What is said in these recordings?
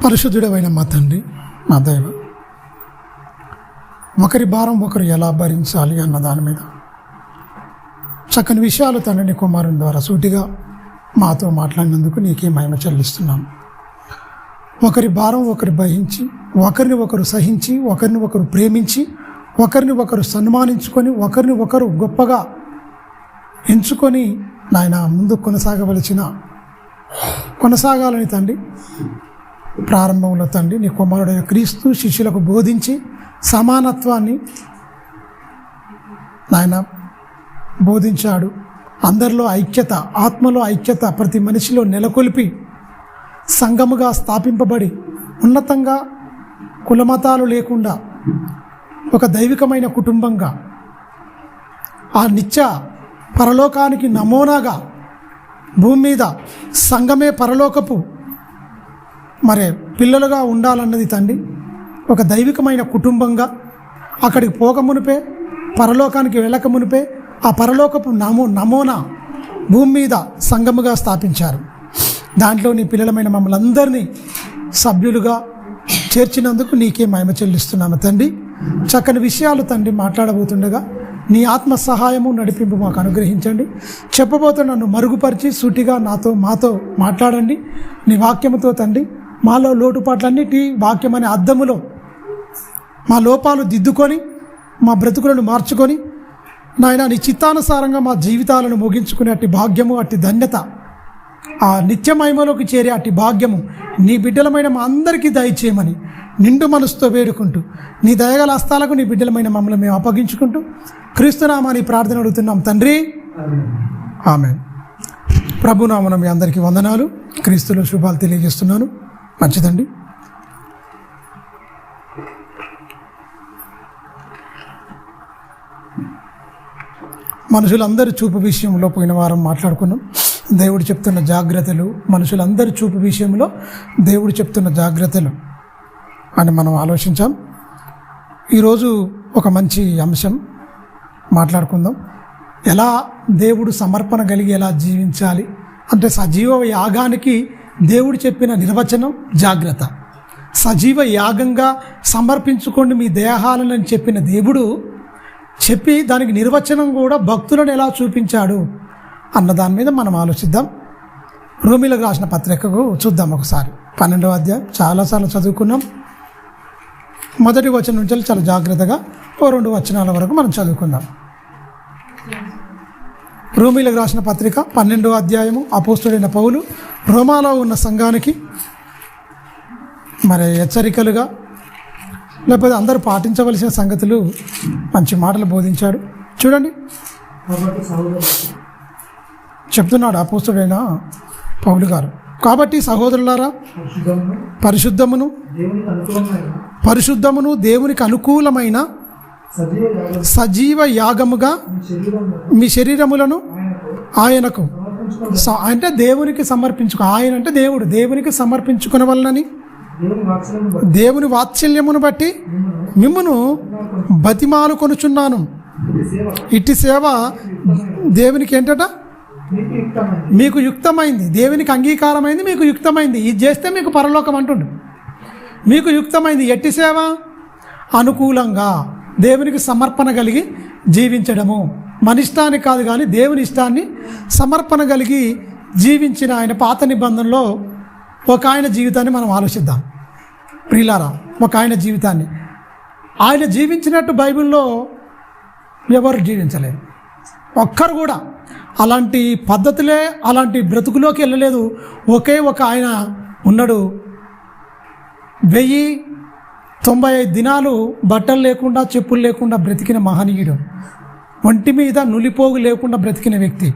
పరిశుద్ధుడైన మా తండ్రి, మా దైవ, ఒకరి భారం ఒకరు ఎలా భరించాలి అన్న దాని మీద చక్కని విషయాలు తండ్రి నీ కుమారుని ద్వారా సూటిగా మాతో మాట్లాడినందుకు నీకే మహిమ చెల్లిస్తున్నాం. ఒకరి భారం ఒకరు భరించి, ఒకరిని ఒకరు సహించి, ఒకరిని ఒకరు ప్రేమించి, ఒకరిని ఒకరు సన్మానించుకొని, ఒకరిని ఒకరు గొప్పగా ఎంచుకొని నాయన ముందు కొనసాగాలని తండ్రి ప్రారంభంలో తండ్రి నీ కుమారుడైన క్రీస్తు శిష్యులకు బోధించి సమానత్వాన్ని నాయన బోధించాడు. అందరిలో ఐక్యత, ఆత్మలో ఐక్యత ప్రతి మనిషిలో నెలకొల్పి సంఘముగా స్థాపింపబడి ఉన్నతంగా కులమతాలు లేకుండా ఒక దైవికమైన కుటుంబంగా ఆ నిత్య పరలోకానికి నమూనాగా భూమి మీద సంఘమే పరలోకపు పిల్లలుగా ఉండాలన్నది తండ్రి. ఒక దైవికమైన కుటుంబంగా అక్కడికి పోకమునిపే, పరలోకానికి వెళ్ళకమునిపే ఆ పరలోకపు నమూనా భూమి మీద సంఘముగా స్థాపించారు. దాంట్లో నీ పిల్లలమైన మమ్మల్ని అందరినీ సభ్యులుగా చేర్చినందుకు నీకే మహిమ చెల్లిస్తున్నాము తండ్రి. చక్కని విషయాలు తండ్రి మాట్లాడబోతుండగా నీ ఆత్మ సహాయము నడిపింపు మాకు అనుగ్రహించండి. చెప్పబోతున్న నన్ను మరుగుపరిచి సూటిగా మాతో మాట్లాడండి. నీ వాక్యముతో తండ్రి మాలో లోటుపాట్లన్నిటి వాక్యం అనే అద్దములో మా లోపాలు దిద్దుకొని మా బ్రతుకులను మార్చుకొని నాయన నీ చిత్తానుసారంగా మా జీవితాలను ముగించుకునే అట్టి భాగ్యము, అట్టి ధన్యత, ఆ నిత్య మహిమలోకి చేరే అట్టి భాగ్యము నీ బిడ్డలమైన మా అందరికీ దయచేయమని నిండు మనసుతో వేడుకుంటూ నీ దయగల హస్తాలకు నీ బిడ్డలమైన మమ్మల్ని మేము అప్పగించుకుంటూ క్రీస్తునామాని ప్రార్థన అడుగుతున్నాం తండ్రి, ఆమేన్. ప్రభునామన మీ అందరికీ వందనాలు, క్రీస్తులో శుభాలు తెలియజేస్తున్నాను. మంచిదండి. మనుషులందరి చూపు విషయంలో పోయిన వారం మాట్లాడుకున్నాం. దేవుడు చెప్తున్న జాగ్రత్తలు, మనుషులందరి చూపు విషయంలో దేవుడు చెప్తున్న జాగ్రత్తలు అని మనం ఆలోచించాం. ఈరోజు ఒక మంచి అంశం మాట్లాడుకుందాం. ఎలా దేవుడు సమర్పణ కలిగి ఎలా జీవించాలి అంటే సజీవ యాగానికి దేవుడు చెప్పిన నిర్వచనం జాగ్రత్త. సజీవ యాగంగా సమర్పించుకోండి మీ దేహాలను అని చెప్పిన దేవుడు చెప్పి దానికి నిర్వచనం కూడా భక్తులను ఎలా చూపించాడు అన్న దాని మీద మనం ఆలోచిద్దాం. రోమీలకు రాసిన పత్రికకు చూద్దాం ఒకసారి. 12వ అధ్యాయం చాలాసార్లు చదువుకున్నాం. మొదటి వచనం నుంచి చాలా జాగ్రత్తగా 2 వచనాల వరకు మనం చదువుకుందాం. రోమీలకు రాసిన పత్రిక 12వ అధ్యాయము. అపోస్తుడైన పౌలు రోమాలో ఉన్న సంఘానికి హెచ్చరికలుగా లేకపోతే అందరూ పాటించవలసిన సంగతులు మంచి మాటలు బోధించాడు. చూడండి, చెప్తున్నాడు అపోస్తుడైన పౌలు గారు. కాబట్టి సహోదరులారా, పరిశుద్ధమును దేవునికి అనుకూలమైన సజీవ యాగముగా మీ శరీరములను ఆయనకు అంటే దేవునికి సమర్పించుకో. ఆయన అంటే దేవునికి సమర్పించుకున్న వలనని దేవుని వాత్సల్యమును బట్టి మిమ్మును బతిమాలు కొనుచున్నాను. ఇట్టి సేవ దేవునికి ఏంటట? మీకు యుక్తమైంది, దేవునికి అంగీకారమైంది, మీకు యుక్తమైంది. ఇది చేస్తే మీకు పరలోకం అంటుండు. మీకు యుక్తమైంది ఎట్టి సేవ? అనుకూలంగా దేవునికి సమర్పణ కలిగి జీవించడము. మన ఇష్టానికి కాదు కానీ దేవుని ఇష్టాన్ని సమర్పణ కలిగి జీవించిన ఆయన పాత నిబంధనలో ఒక ఆయన జీవితాన్ని మనం ఆలోచిద్దాం. ప్రియులారా, ఒక ఆయన జీవితాన్ని ఆయన జీవించినట్టు బైబిల్లో ఎవరు జీవించలేరు. ఒక్కరు కూడా అలాంటి పద్ధతులే, అలాంటి బ్రతుకులోకి వెళ్ళలేదు. ఒకే ఒక ఆయన ఉన్నాడు. 1095 దినాలు బట్టలు లేకుండా, చెప్పులు లేకుండా బ్రతికిన మహనీయుడు. ఒంటి మీద నులిపోగు లేకుండా బ్రతికిన వ్యక్తి.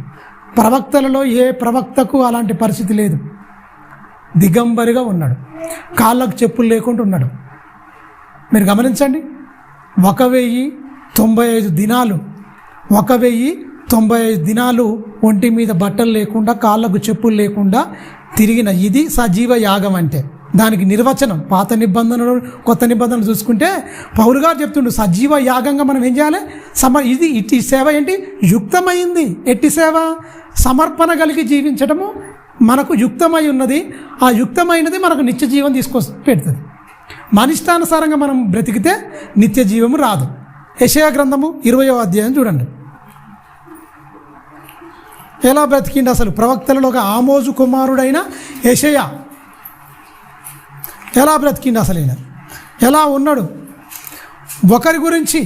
ప్రవక్తలలో ఏ ప్రవక్తకు అలాంటి పరిస్థితి లేదు. దిగంబరిగా ఉన్నాడు, కాళ్ళకు చెప్పులు లేకుండా ఉన్నాడు. మీరు గమనించండి, 1095 దినాలు 1095 దినాలు ఒంటి మీద బట్టలు లేకుండా, కాళ్ళకు చెప్పులు లేకుండా తిరిగిన ఇది సజీవ యాగం అంటే. దానికి నిర్వచనం పాత నిబంధనలు, కొత్త నిబంధనలు చూసుకుంటే పౌలు గారు చెప్తుండు సజీవ యాగంగా మనం ఏం చేయాలి? ఇట్టి సేవ ఏంటి? యుక్తమైంది. ఎట్టి సేవ? సమర్పణ కలిగి జీవించడము, మనకు యుక్తమై ఉన్నది. ఆ యుక్తమైనది మనకు నిత్య జీవం తీసుకొచ్చి పెడుతుంది. మన ఇష్టానుసారంగా మనం బ్రతికితే నిత్య జీవము రాదు. యెషయా గ్రంథము 20వ అధ్యాయం చూడండి. ఎలా బ్రతికిండి అసలు? ప్రవక్తలలో ఒక ఆమోజు కుమారుడైన యెషయా ఎలా బ్రతికిండి అసలు? ఈయన ఎలా ఉన్నాడు? ఒకరి గురించి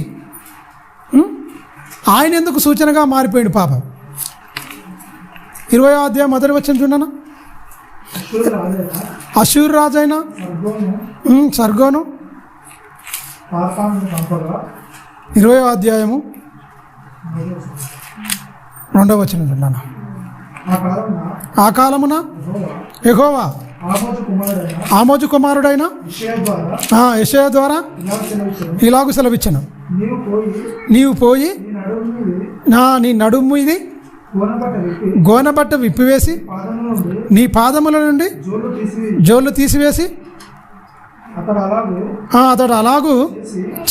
ఆయన ఎందుకు సూచనగా మారిపోయాడు పాపం? 20వ అధ్యాయం మొదటి వచనం చూడనా. అషూరు రాజైన సర్గోను 20వ అధ్యాయము 2వ వచనం చూడనా. ఆ కాలమున యెహోవా ఆమోజు కుమారుడైన యెషయా ద్వారా ఇలాగు సెలవిచ్చాను, నీవు పోయి నీ నడుము ఇది గోనబట్ట విప్పివేసి నీ పాదముల నుండి జోళ్ళు తీసివేసి అతడు అలాగూ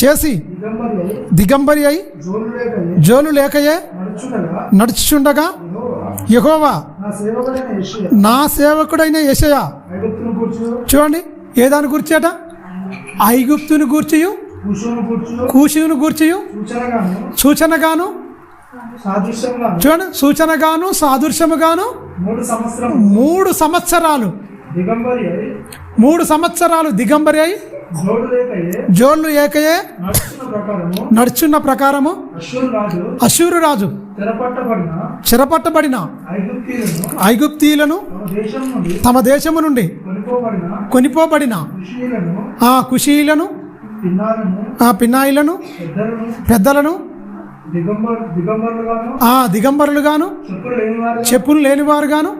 చేసి దిగంబరి అయి జోలు లేకయే నడుచుచుండగా యెహోవా నా సేవకుడైన యెషయా చూడండి ఏదాని గుర్చేట? ఐగుప్తుని గూర్చియు కూషును గూర్చియు సూచనగాను చూడండి, సూచనగాను సాదృశ్యముగాను 3 సంవత్సరాలు దిగంబరి అయి జోళ్ళు ఏకయే నడుచున్న ప్రకారము అషూరు రాజు చెరపట్టబడిన ఐగుప్తీయులను తమ దేశము నుండి కొనిపోబడిన ఆ కుషీలను ఆ పిన్నాయిలను పెద్దలను దిగంబరులుగాను చెప్పులు లేనివారుగాను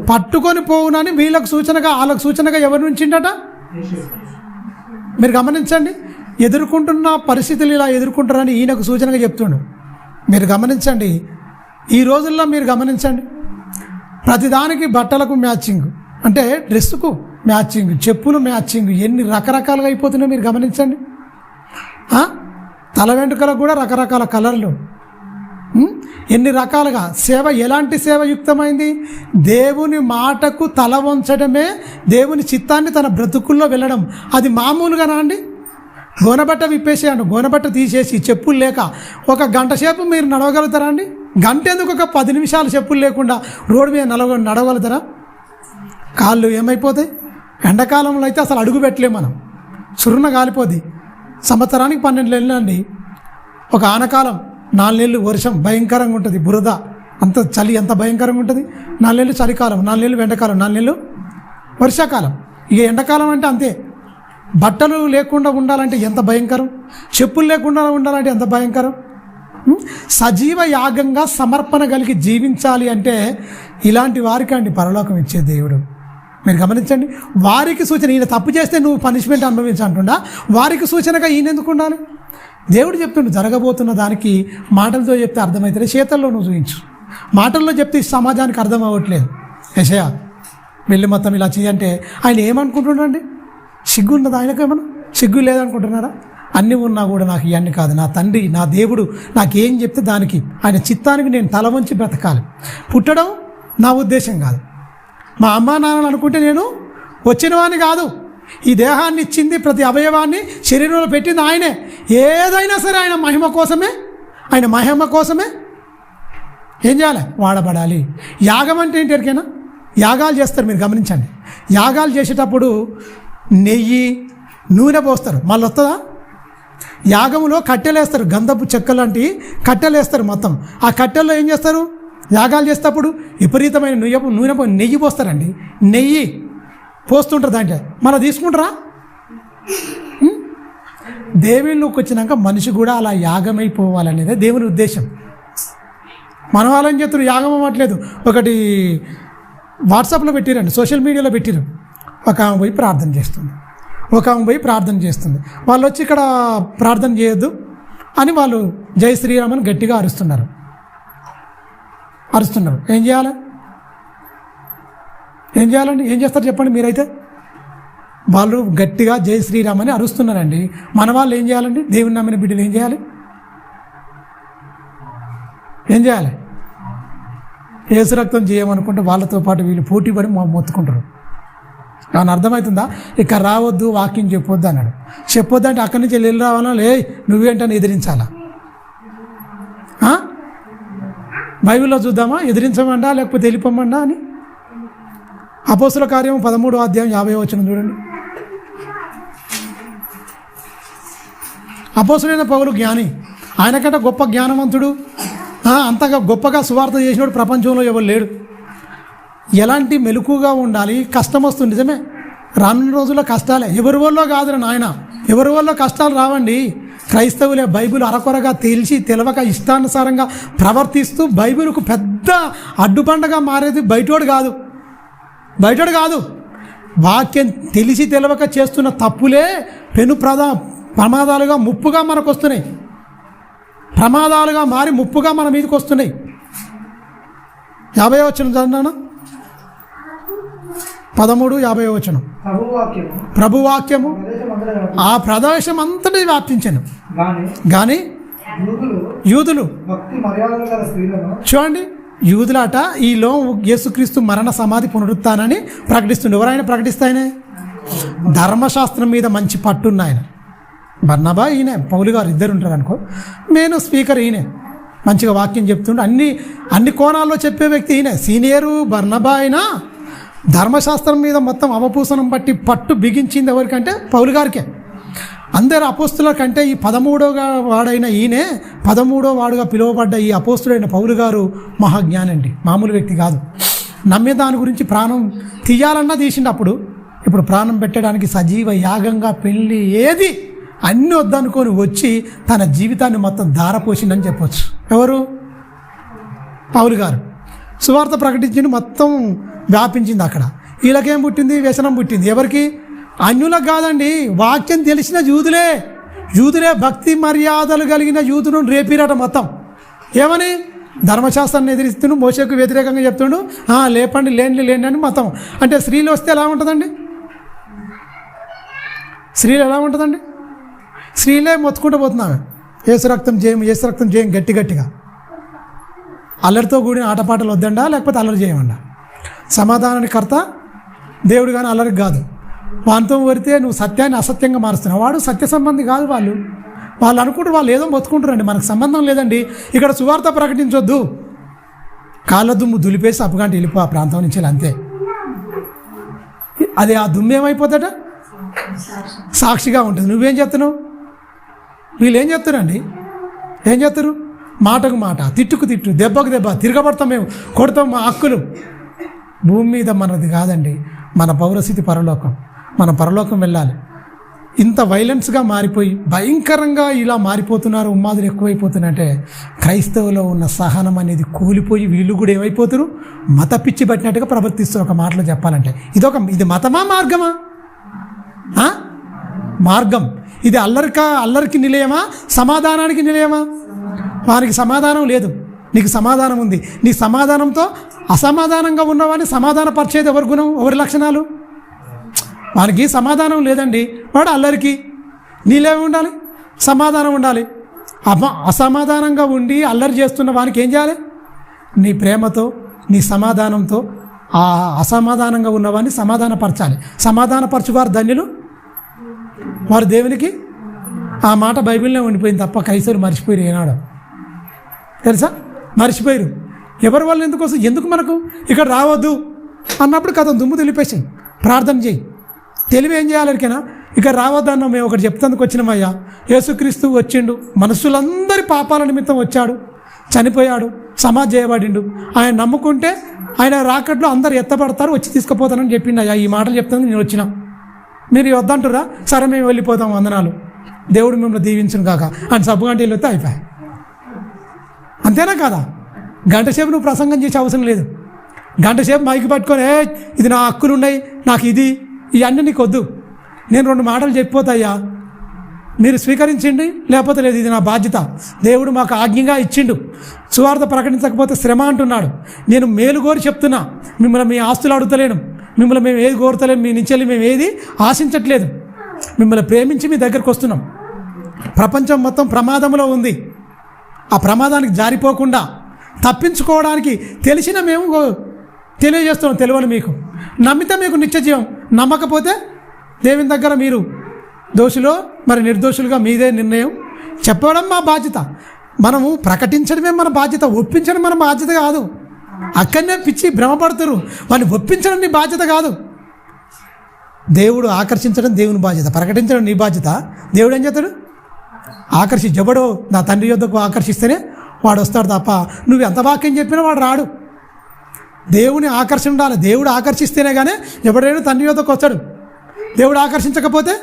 పట్టుకొని పోవునని వీళ్ళకు సూచనగా వాళ్ళకు సూచనగా ఎవరి నుంచిండట? మీరు గమనించండి. ఎదుర్కొంటున్న పరిస్థితులు ఇలా ఎదుర్కొంటారని ఈయనకు సూచనగా చెప్తుండు. మీరు గమనించండి, ఈ రోజుల్లో మీరు గమనించండి, ప్రతిదానికి బట్టలకు మ్యాచింగ్, అంటే డ్రెస్సుకు మ్యాచింగ్, చెప్పులు మ్యాచింగ్, ఎన్ని రకరకాలుగా అయిపోతున్నాయో మీరు గమనించండి. తల వెంట్రుకలకు కూడా రకరకాల కలర్లు, ఎన్ని రకాలుగా. సేవ ఎలాంటి సేవ యుక్తమైంది? దేవుని మాటకు తల వంచడమే, దేవుని చిత్తాన్ని తన బ్రతుకుల్లో వెళ్ళడం. అది మామూలుగానా అండి? గోనబట్ట విప్పేసేయండి, గోనబట్ట తీసేసి చెప్పులు లేక 1 గంట సేపు మీరు నడవగలుగుతారా అండి? గంట ఎందుకు? ఒక 10 నిమిషాలు చెప్పులు లేకుండా రోడ్డు మీద నడవగలుగుతారా? కాళ్ళు ఏమైపోతాయి? ఎండాకాలంలో అయితే అసలు అడుగు పెట్టలేము మనం, సురున కాలిపోద్ది. సంవత్సరానికి 12 నెలలు అండి. ఒక ఆనకాలం 4 నెలలు వర్షం భయంకరంగా ఉంటుంది, బురద, అంత చలి ఎంత భయంకరంగా ఉంటుంది. 4 నెలలు చలికాలం, 4 నెలలు ఎండాకాలం, 4 నెలలు వర్షాకాలం. ఇక ఎండాకాలం అంటే అంతే. బట్టలు లేకుండా ఉండాలంటే ఎంత భయంకరం, చెప్పులు లేకుండా ఉండాలంటే ఎంత భయంకరం. సజీవ యాగంగా సమర్పణ కలిగి జీవించాలి అంటే ఇలాంటి వారికి అండి పరలోకం ఇచ్చే దేవుడు. మీరు గమనించండి, వారికి సూచన. ఈయన తప్పు చేస్తే నువ్వు పనిష్మెంట్ అనుభవించంటుండా, వారికి సూచనగా ఈయన ఎందుకు ఉండాలి? దేవుడు చెప్తుండు, జరగబోతున్న దానికి మాటలతో చెప్తే అర్థమవుతుంది, చేతల్లో నువ్వు చూపించు. మాటల్లో చెప్తే సమాజానికి అర్థం అవ్వట్లేదు. యెషయా వెళ్ళి మొత్తం ఇలా చేయంటే ఆయన ఏమనుకుంటున్నాడండి? సిగ్గు ఉన్నది ఆయనకు? ఏమన్నా సిగ్గు లేదనుకుంటున్నారా? అన్నీ ఉన్నా కూడా నాకు ఇవన్నీ కాదు, నా తండ్రి నా దేవుడు నాకేం చెప్తే దానికి ఆయన చిత్తానికి నేను తల వంచి బ్రతకాలి. పుట్టడం నా ఉద్దేశం కాదు, మా అమ్మా నాన్నలు అనుకుంటే నేను వచ్చినవాడిని కాదు. ఈ దేహాన్ని ఇచ్చింది, ప్రతి అవయవాన్ని శరీరంలో పెట్టింది ఆయనే. ఏదైనా సరే ఆయన మహిమ కోసమే ఏం చేయాలి? వాడబడాలి. యాగం అంటే ఏంటి ఎరికైనా? యాగాలు చేస్తారు, మీరు గమనించండి. యాగాలు చేసేటప్పుడు నెయ్యి నూనె పోస్తారు, మళ్ళీ వస్తుందా? యాగములో కట్టెలేస్తారు, గంధపు చెక్క లాంటి కట్టెలేస్తారు మొత్తం. ఆ కట్టెల్లో ఏం చేస్తారు? యాగాలు చేసేటప్పుడు విపరీతమైన నెయ్యి పోస్తారండి. నెయ్యి పోస్తుంటారు, దాంట్లో మళ్ళీ తీసుకుంటారా? దేవుళ్ళకి వచ్చినాక మనిషి కూడా అలా యాగమైపోవాలనేదే దేవుని ఉద్దేశం. మన వాళ్ళని చెప్తారు యాగం అవ్వట్లేదు. ఒకటి వాట్సాప్లో పెట్టిరండి, సోషల్ మీడియాలో పెట్టిరు. ఒక ఆమె పోయి ప్రార్థన చేస్తుంది, వాళ్ళు వచ్చి ఇక్కడ ప్రార్థన చేయొద్దు అని వాళ్ళు జై శ్రీరామ్ అని గట్టిగా అరుస్తున్నారు. ఏం చేయాలండి? ఏం చేస్తారు చెప్పండి మీరైతే? వాళ్ళు గట్టిగా జై శ్రీరామ్ అని అరుస్తున్నారండి. మన వాళ్ళు ఏం చేయాలండి? దేవుని నమ్మిన బిడ్డలు ఏం చేయాలి? ఏసు రక్తం చేయమనుకుంటే వాళ్ళతో పాటు వీళ్ళు పోటీ పడి మొత్తుకుంటారు. ఏమన్నా అర్థమవుతుందా? ఇక రావద్దు, వాక్యం చెప్పొద్దు అన్నాడు. చెప్పొద్దు అంటే అక్కడి నుంచి వెళ్ళి రావాలా, లే నువ్వేంటని ఎదిరించాలా? బైబిల్లో చూద్దామా, ఎదిరించమండా లేకపోతే వెళ్ళిపోమండా అని. అపోస్తుల కార్యం 13వ అధ్యాయం 50వ వచనం చూడండి. అపోస్తులైన పౌలు జ్ఞాని, ఆయనకంటే గొప్ప జ్ఞానవంతుడు, అంతగా గొప్పగా సువార్త చేసినోడు ప్రపంచంలో ఎవరు లేడు. ఎలాంటి మెలకుగా ఉండాలి. కష్టం వస్తుంది నిజమే, రానున్న రోజుల్లో కష్టాలే. ఎవరి వల్ల కాదురా నాయన, ఎవరి వల్ల కష్టాలు రావండి. క్రైస్తవులే బైబిల్ అరకొరగా తెలవక ఇష్టానుసారంగా ప్రవర్తిస్తూ బైబిల్కు పెద్ద అడ్డుబండగా మారేది బయటోడు కాదు. వాక్యం తెలిసి తెలవక చేస్తున్న తప్పులే ప్రమాదాలుగా ముప్పుగా మనకు వస్తున్నాయి. ప్రమాదాలుగా మారి ముప్పుగా మన మీదకి వస్తున్నాయి. 50వ వచనం చదివాను, 13:50వ వచనం. ప్రభువాక్యము ఆ ప్రదేశం అంతటి వ్యాప్తించాను. కానీ యూదులు చూడండి, యూదులాట ఈలో యేసుక్రీస్తు మరణ సమాధి పునరుత్థానాన్ని ప్రకటిస్తుండే. ఎవరైనా ప్రకటిస్తాయనే ధర్మశాస్త్రం మీద మంచి పట్టున్న ఆయన. బర్నబా ఈయనే, పౌలు గారు ఇద్దరు ఉంటారు అనుకో. నేను స్పీకర్ ఈయనే, మంచిగా వాక్యం చెప్తుండే. అన్ని కోణాల్లో చెప్పే వ్యక్తి ఈయనే. సీనియరు బర్నబా అయినా ధర్మశాస్త్రం మీద మొత్తం అవపూసనం బట్టి పట్టు బిగించింది ఎవరికంటే పౌలు గారికే. అందరు అపోస్తుల కంటే ఈ 13వ వాడైన ఈయనే 13వ వాడుగా పిలువబడ్డ ఈ అపోస్తుడైన పౌలు గారు మహాజ్ఞాని అండి, మామూలు వ్యక్తి కాదు. నమ్మే దాని గురించి ప్రాణం తీయాలన్నా తీసిండు. ఇప్పుడు ప్రాణం పెట్టడానికి సజీవ యాగంగా పెళ్ళి ఏది అన్నీ వద్దనుకొని వచ్చి తన జీవితాన్ని మొత్తం ధారపోసిందని చెప్పొచ్చు. ఎవరు? పౌలు గారు. సువార్త ప్రకటించింది, మొత్తం వ్యాపించింది. అక్కడ వీళ్ళకేం పుట్టింది? వ్యసనం పుట్టింది. ఎవరికి? అన్యులకు కాదండి, వాక్యం తెలిసిన యూదులే భక్తి మర్యాదలు కలిగిన యూదును రేపిరట మొత్తం. ఏమని? ధర్మశాస్త్రాన్ని ఎదిరిస్తుండు, మోషేకు వ్యతిరేకంగా చెప్తుండు, లేపండి లేండి అని మొత్తం. అంటే స్త్రీలు వస్తే ఎలా ఉంటుందండి? స్త్రీలే మొత్తుకుంటూ పోతున్నాను, ఏసు రక్తం చేయం గట్టిగా. అల్లరితో కూడిన ఆటపాటలు వద్దండా, లేకపోతే అల్లరి చేయమండా? సమాధానానికి కర్త దేవుడు కానీ అల్లరికి కాదు. వాంతో వరితే నువ్వు సత్యాన్ని అసత్యంగా మారుస్తున్నావు. వాడు సత్య సంబంధి కాదు. వాళ్ళు అనుకుంటారు, వాళ్ళు ఏదో మొత్తుకుంటారండి, మనకు సంబంధం లేదండి. ఇక్కడ సువార్త ప్రకటించొద్దు, కాళ్ళ దుమ్ము దులిపేసి అప్పగంట వెళ్ళిపో ఆ ప్రాంతం నుంచి, అంతే. అది ఆ దుమ్ము ఏమైపోతాడ? సాక్షిగా ఉంటుంది. నువ్వేం చెప్తున్నావు? వీళ్ళు ఏం చెప్తారండి? ఏం చెప్తారు? మాటకు మాట, తిట్టుకు తిట్టు, దెబ్బకు దెబ్బ, తిరగబడతాం, మేము కొడతాం, మా హక్కులు. భూమి మీద మనది కాదండి, మన పౌరస్థితి పరలోకం. మనం పరలోకం వెళ్ళాలి. ఇంత వైలెన్స్గా మారిపోయి భయంకరంగా ఇలా మారిపోతున్నారు, ఉన్మాదులు ఎక్కువైపోతున్నాయంటే క్రైస్తవులో ఉన్న సహనం అనేది కూలిపోయి వీళ్ళు కూడా ఏమైపోతారు? మత పిచ్చి పట్టినట్టుగా ప్రవర్తిస్తారు. ఒక మాటలో చెప్పాలంటే ఇది మతమా మార్గమా? మార్గం. ఇది అల్లరికి నిలయమా, సమాధానానికి నిలయమా? వారికి సమాధానం లేదు, నీకు సమాధానం ఉంది. నీ సమాధానంతో అసమాధానంగా ఉన్నవాడిని సమాధానపరిచేది ఎవరి గుణం, ఎవరి లక్షణాలు? వానికి సమాధానం లేదండి, వాడు అల్లరికి. నీళ్ళేమి ఉండాలి? సమాధానం ఉండాలి. అసమాధానంగా ఉండి అల్లరి చేస్తున్న వానికి ఏం చేయాలి? నీ ప్రేమతో, నీ సమాధానంతో ఆ అసమాధానంగా ఉన్నవాడిని సమాధానపరచాలి. సమాధానపరచువారు ధన్యులు, వారు దేవునికి. ఆ మాట బైబిల్నే ఉండిపోయింది తప్ప క్రైస్తవులు మర్చిపోయారు. ఏనాడు తెలుసా? మర్చిపోయారు. ఎవరి వల్ల ఎందుకు మనకు ఇక్కడ రావద్దు అన్నప్పుడు కథ దుమ్ము దులిపేసాయి. ప్రార్థన చేయి. తెలివి ఏం చేయాలనికైనా ఇక్కడ రావద్దన్నా మేము ఒకటి చెప్తానికి వచ్చినామయ్యా. యేసుక్రీస్తు వచ్చిండు, మనుషులందరి పాపాల నిమిత్తం వచ్చాడు, చనిపోయాడు, సమాధి చేయబడిండు. ఆయన నమ్ముకుంటే ఆయన రాకట్లో అందరు ఎత్తబడతారు, వచ్చి తీసుకుపోతానని చెప్పిండు. అయ్యా ఈ మాటలు చెప్తాను, నేను వచ్చినా. మీరు వద్దంటురా? సరే మేము వెళ్ళిపోతాం, వందనాలు, దేవుడు మిమ్మల్ని దీవించును కాక అని సబ్బుగంట వెళ్ళొస్తే అయిపోయాయి. అంతేనా కాదా? గంటసేపు నువ్వు ప్రసంగం చేసే అవసరం లేదు. గంటసేపు మైకి పట్టుకొని ఇది నా హక్కులు ఉన్నాయి, నాకు ఇవన్నీ నీకు వద్దు, నేను 2 మాటలు చెప్పిపోతాయ్యా, మీరు స్వీకరించండి, లేకపోతే లేదు, ఇది నా బాధ్యత. దేవుడు మాకు ఆజ్ఞగా ఇచ్చిండు. సువార్త ప్రకటించకపోతే శ్రమ అంటున్నాడు. నేను మేలు కోరి చెప్తున్నా, మిమ్మల్ని మీ ఆస్తులు అడుగుతలేను, మిమ్మల్ని మేము ఏది కోరతలేము, మీ నుంచి మేము ఏది ఆశించట్లేదు. మిమ్మల్ని ప్రేమించి మీ దగ్గరకు వస్తున్నాం. ప్రపంచం మొత్తం ప్రమాదంలో ఉంది. ఆ ప్రమాదానికి జారిపోకుండా తప్పించుకోవడానికి తెలిసిన మేము తెలియజేస్తున్నాం. తెలియని మీకు నమ్మితే మీకు నిత్యజీవం, నమ్మకపోతే దేవుని దగ్గర మీరు దోషులో మరి నిర్దోషులుగా మీదే నిర్ణయం. చెప్పడం మా బాధ్యత, మనము ప్రకటించడమే మన బాధ్యత, ఒప్పించడం మన బాధ్యత కాదు. అక్కడనే పిచ్చి భ్రమపడుతురు, వాడిని ఒప్పించడం నీ బాధ్యత కాదు. దేవుడు ఆకర్షించడం దేవుని బాధ్యత, ప్రకటించడం నీ బాధ్యత. దేవుడు ఏం చేస్తాడు? జబడో నా తండ్రి యొద్దకు ఆకర్షిస్తేనే వాడు వస్తాడు తప్ప నువ్వు ఎంత వాక్యం చెప్పినా వాడు రాడు. దేవుని ఆకర్షణ ఉండాలి. దేవుడు ఆకర్షిస్తేనే కానీ ఎవడైనా తండ్రి యొద్దకు వస్తాడు. దేవుడు ఆకర్షించకపోతే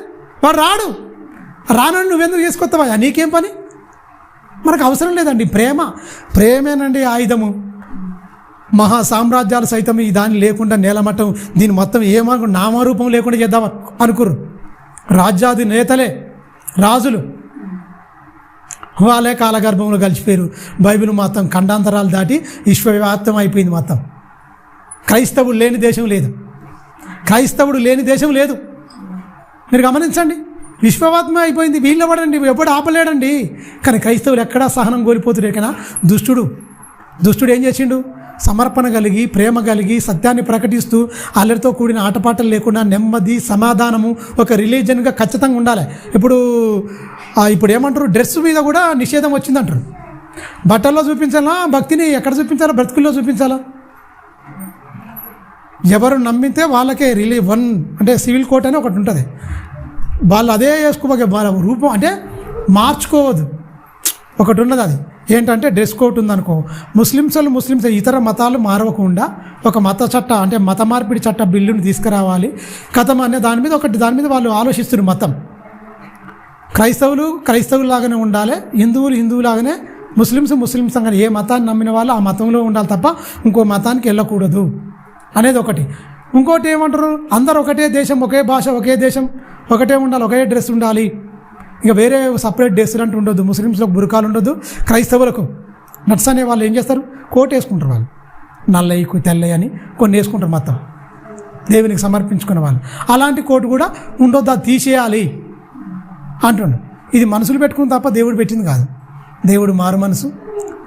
వాడు రాడు. రానని నువ్వెందుకు చేసుకొస్తావా? నీకేం పని? మనకు అవసరం లేదండి. ప్రేమేనండి ఆయుధము. మహా సామ్రాజ్యాలు సైతం ఈ దాన్ని లేకుండా నేలమట్టం, దీని మొత్తం ఏమనుకు నామరూపం లేకుండా చేద్దాం అనుకుర్రు. రాజ్యాది నేతలే, రాజులు, వాళ్ళే కాలగర్భంలో కలిసిపోయారు. బైబిల్ మొత్తం ఖండాంతరాలు దాటి విశ్వవ్యాప్తం అయిపోయింది మొత్తం. క్రైస్తవుడు లేని దేశం లేదు. మీరు గమనించండి, విశ్వవాత్మ అయిపోయింది. వీళ్ళ పడండి, ఎప్పుడు ఆపలేడండి. కానీ క్రైస్తవులు ఎక్కడా సహనం కోల్పోతున్నారు. కన్నా దుష్టుడు ఏం చేసిండు? సమర్పణ కలిగి, ప్రేమ కలిగి, సత్యాన్ని ప్రకటిస్తూ అల్లరితో కూడిన ఆటపాటలు లేకుండా నెమ్మది, సమాధానము, ఒక రిలీజన్గా ఖచ్చితంగా ఉండాలి. ఇప్పుడు ఏమంటారు, డ్రెస్ మీద కూడా నిషేధం వచ్చిందంటారు. బట్టల్లో చూపించాలా భక్తిని, ఎక్కడ చూపించాలా? బ్రతుకుల్లో చూపించాలా? ఎవరు నమ్మితే వాళ్ళకే అంటే సివిల్ కోడ్ అని ఒకటి ఉంటుంది. వాళ్ళు అదే వేసుకోబోగే వాళ్ళ రూపం అంటే మార్చుకోవద్దు. ఒకటి ఉన్నది, అది ఏంటంటే డ్రెస్ కోడ్ ఉందనుకో, ముస్లిమ్స్ ఇతర మతాలు మారవకుండా ఒక మత చట్ట అంటే మత మార్పిడి చట్ట బిల్లుని తీసుకురావాలి కథం అనే దాని మీద వాళ్ళు ఆలోచిస్తున్నారు. మతం క్రైస్తవులాగానే ఉండాలి, హిందువులాగానే, ముస్లిమ్స్ కానీ ఏ మతాన్ని నమ్మిన వాళ్ళు ఆ మతంలో ఉండాలి తప్ప ఇంకో మతానికి వెళ్ళకూడదు అనేది ఒకటి. ఇంకోటి ఏమంటారు, అందరు ఒకటే దేశం, ఒకే భాష, ఒకే దేశం, ఒకటే ఉండాలి, ఒకే డ్రెస్ ఉండాలి, ఇక వేరే సపరేట్ డ్రెస్సులు అంటూ ఉండొద్దు. ముస్లిమ్స్లకు బురకాలు ఉండొద్దు, క్రైస్తవులకు నట్స్ అనే వాళ్ళు ఏం చేస్తారు, కోట్ వేసుకుంటారు. వాళ్ళు నల్లయ్యి తెల్లయ్యి అని కొన్ని వేసుకుంటారు మొత్తం దేవునికి సమర్పించుకునే వాళ్ళు. అలాంటి కోటు కూడా ఉండొద్దు, అది తీసేయాలి అంటుండు. ఇది మనసులు పెట్టుకుని తప్ప దేవుడు పెట్టింది కాదు. దేవుడు మారు మనసు,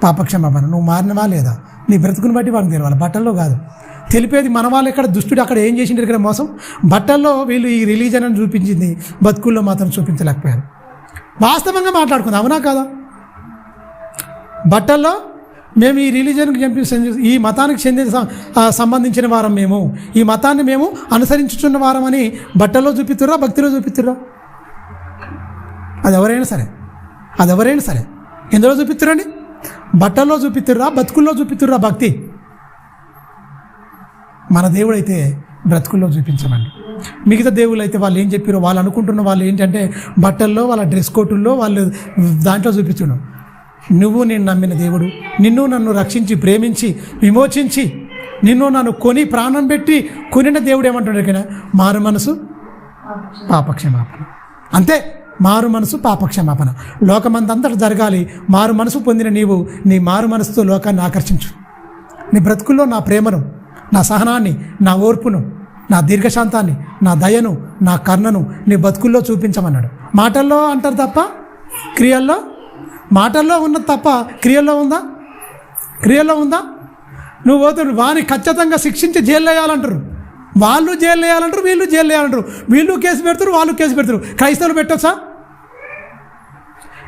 పాపక్షమాపణ. నువ్వు మారినవా లేదా నీ బ్రతుకుని బట్టి వాళ్ళకి తెలియాలి, బట్టల్లో కాదు. తెలిపేది మన వాళ్ళు. ఎక్కడ దుష్టుడు అక్కడ ఏం చేసిండు ఇక్కడ మోసం. బట్టల్లో వీళ్ళు ఈ రిలీజన్ అని చూపించింది, బతుకుల్లో మాత్రం చూపించలేకపోయారు. వాస్తవంగా మాట్లాడుకుందాం, అవునా కాదా? బట్టల్లో మేము ఈ రిలీజన్కి ఈ మతానికి సంబంధించిన వారం, మేము ఈ మతాన్ని మేము అనుసరించుతున్న వారం అని బట్టల్లో చూపిస్తుర్రా, భక్తిలో చూపిస్తుర్రా? అది ఎవరైనా సరే ఎందులో చూపిస్తురండి? బట్టల్లో చూపిస్తుర్రా, బతుకుల్లో చూపిస్తుర్రా భక్తి? మన దేవుడు అయితే బ్రతుకుల్లో చూపించమండి. మిగతా దేవుళ్ళు అయితే వాళ్ళు ఏం చెప్పారో, వాళ్ళు అనుకుంటున్న వాళ్ళు ఏంటంటే బట్టల్లో, వాళ్ళ డ్రెస్ కోటుల్లో, వాళ్ళు దాంట్లో చూపించడం. నువ్వు నేను నమ్మిన దేవుడు, నిన్ను నన్ను రక్షించి, ప్రేమించి, విమోచించి, నిన్ను నన్ను కొని ప్రాణం పెట్టి కొనిన దేవుడు ఏమంటున్నాడు ఇక్కడ? మారు మనసు, పాపక్షమాపణ. అంతే, మారు మనసు, పాపక్షమాపణ. లోకమంతంతట జరగాలి. మారు మనసు పొందిన నీవు నీ మారు మనసుతో లోకాన్ని ఆకర్షించు. నీ బ్రతుకుల్లో నా ప్రేమను, నా సహనాన్ని, నా ఓర్పును, నా దీర్ఘశాంతాన్ని, నా దయను, నా కరుణను నీ బతుకుల్లో చూపించమన్నాడు. మాటల్లో అంటారు తప్ప మాటల్లో ఉన్నది తప్ప క్రియల్లో ఉందా? నువ్వు పోతుడు వాని ఖచ్చితంగా శిక్షించి జైలు వేయాలంటారు. వాళ్ళు జైలు వేయాలంటారు, వీళ్ళు జైలు వేయాలంటారు. వీళ్ళు కేసు పెడతారు, వాళ్ళు కేసు పెడతారు. క్రైస్తవులు పెట్టొచ్చా?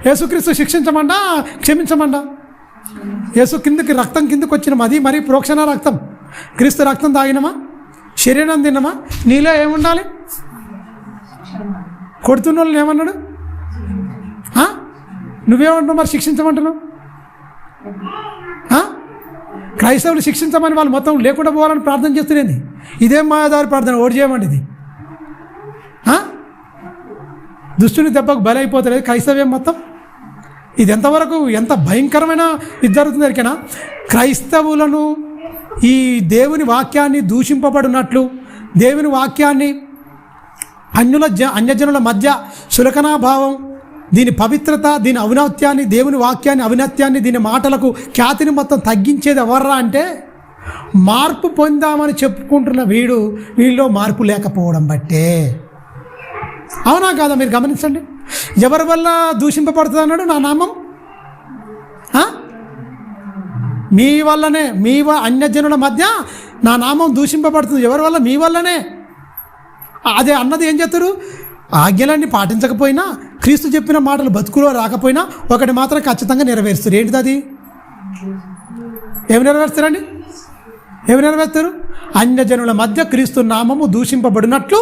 యేసుక్రీస్తు శిక్షించమండా, క్షమించమండా? యేసు రక్తం కిందకి వచ్చిన మరీ ప్రోక్షణ రక్తం. క్రీస్తు రక్తం తాగినమా, శరీరం తిన్నమా? నీలో ఏముండాలి? కొడుతున్న వాళ్ళని ఏమన్నాడు? నువ్వేమంటున్నావు మరి? శిక్షించమంటున్నావు. క్రైస్తవులు శిక్షించమని వాళ్ళు మొత్తం లేకుండా పోవాలని ప్రార్థన చేస్తున్నది. ఇదేం మాయాదారి ప్రార్థన? ఓడి చేయమండి ఇది. దుష్టుని దెబ్బకు బలైపోతలేదు క్రైస్తవ్యం మొత్తం. ఇది ఎంతవరకు ఎంత భయంకరమైన ఇది జరుగుతుంది ఎరికైనా? క్రైస్తవులను ఈ దేవుని వాక్యాన్ని దూషింపబడినట్లు, దేవుని వాక్యాన్ని అన్యజనుల మధ్య చులకనాభావం, దీని పవిత్రత, దీని ఔన్నత్యాన్ని, దేవుని వాక్యాన్ని ఔన్నత్యాన్ని, దీని మాటలకు ఖ్యాతిని మొత్తం తగ్గించేది ఎవర్రా అంటే మార్పు పొందామని చెప్పుకుంటున్న వీళ్ళలో మార్పు లేకపోవడం బట్టే. అవునా కాదా? మీరు గమనించండి. ఎవరి వల్ల దూషింపబడుతుంది అన్నాడు? నా నామం మీ వల్లనే అన్యజనుల మధ్య నా నామం దూషింపబడుతుంది. ఎవరి వల్ల? మీ వల్లనే. అదే అన్నది ఏం చేస్తారు? ఆజ్ఞలన్నీ పాటించకపోయినా, క్రీస్తు చెప్పిన మాటలు బతుకులో రాకపోయినా ఒకటి మాత్రం ఖచ్చితంగా నెరవేరుస్తారు. ఏంటిది అది? ఏమి నెరవేరుస్తారండి? ఏమి నెరవేరుస్తారు? అన్యజనుల మధ్య క్రీస్తు నామము దూషింపబడినట్లు,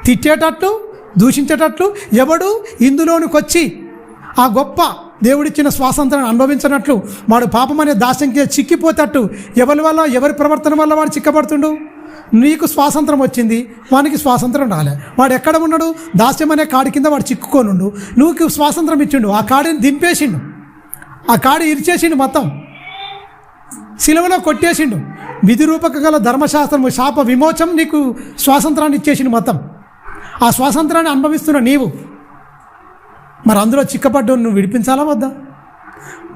తిట్టేటట్లు, దూషించేటట్లు ఎవడు ఇందులోనికి వచ్చి ఆ గొప్ప దేవుడిచ్చిన స్వాతంత్రాన్ని అనుభవించినట్లు వాడు పాపం అనే దాస్యంకి చిక్కిపోతట్టు ఎవరి ప్రవర్తన వల్ల వాడు చిక్కబడుతుండు? నీకు స్వాతంత్రం వచ్చింది, వానికి స్వాతంత్రం రాలే. వాడు ఎక్కడ ఉన్నాడు? దాస్యం అనే కాడి కింద వాడు చిక్కుకోనుండు. నువ్వు స్వాతంత్రం ఇచ్చిండు, ఆ కాడిని దింపేసిండు, ఆ కాడి ఇరిచేసిండు, మొత్తం శిలువలో కొట్టేసిండు. విధి రూపక గల ధర్మశాస్త్రము శాప విమోచం నీకు స్వాతంత్రాన్ని ఇచ్చేసిండు మొత్తం. ఆ స్వాతంత్రాన్ని అనుభవిస్తున్న నీవు మరి అందులో చిక్కపడ్డు నువ్వు విడిపించాలా వద్దా?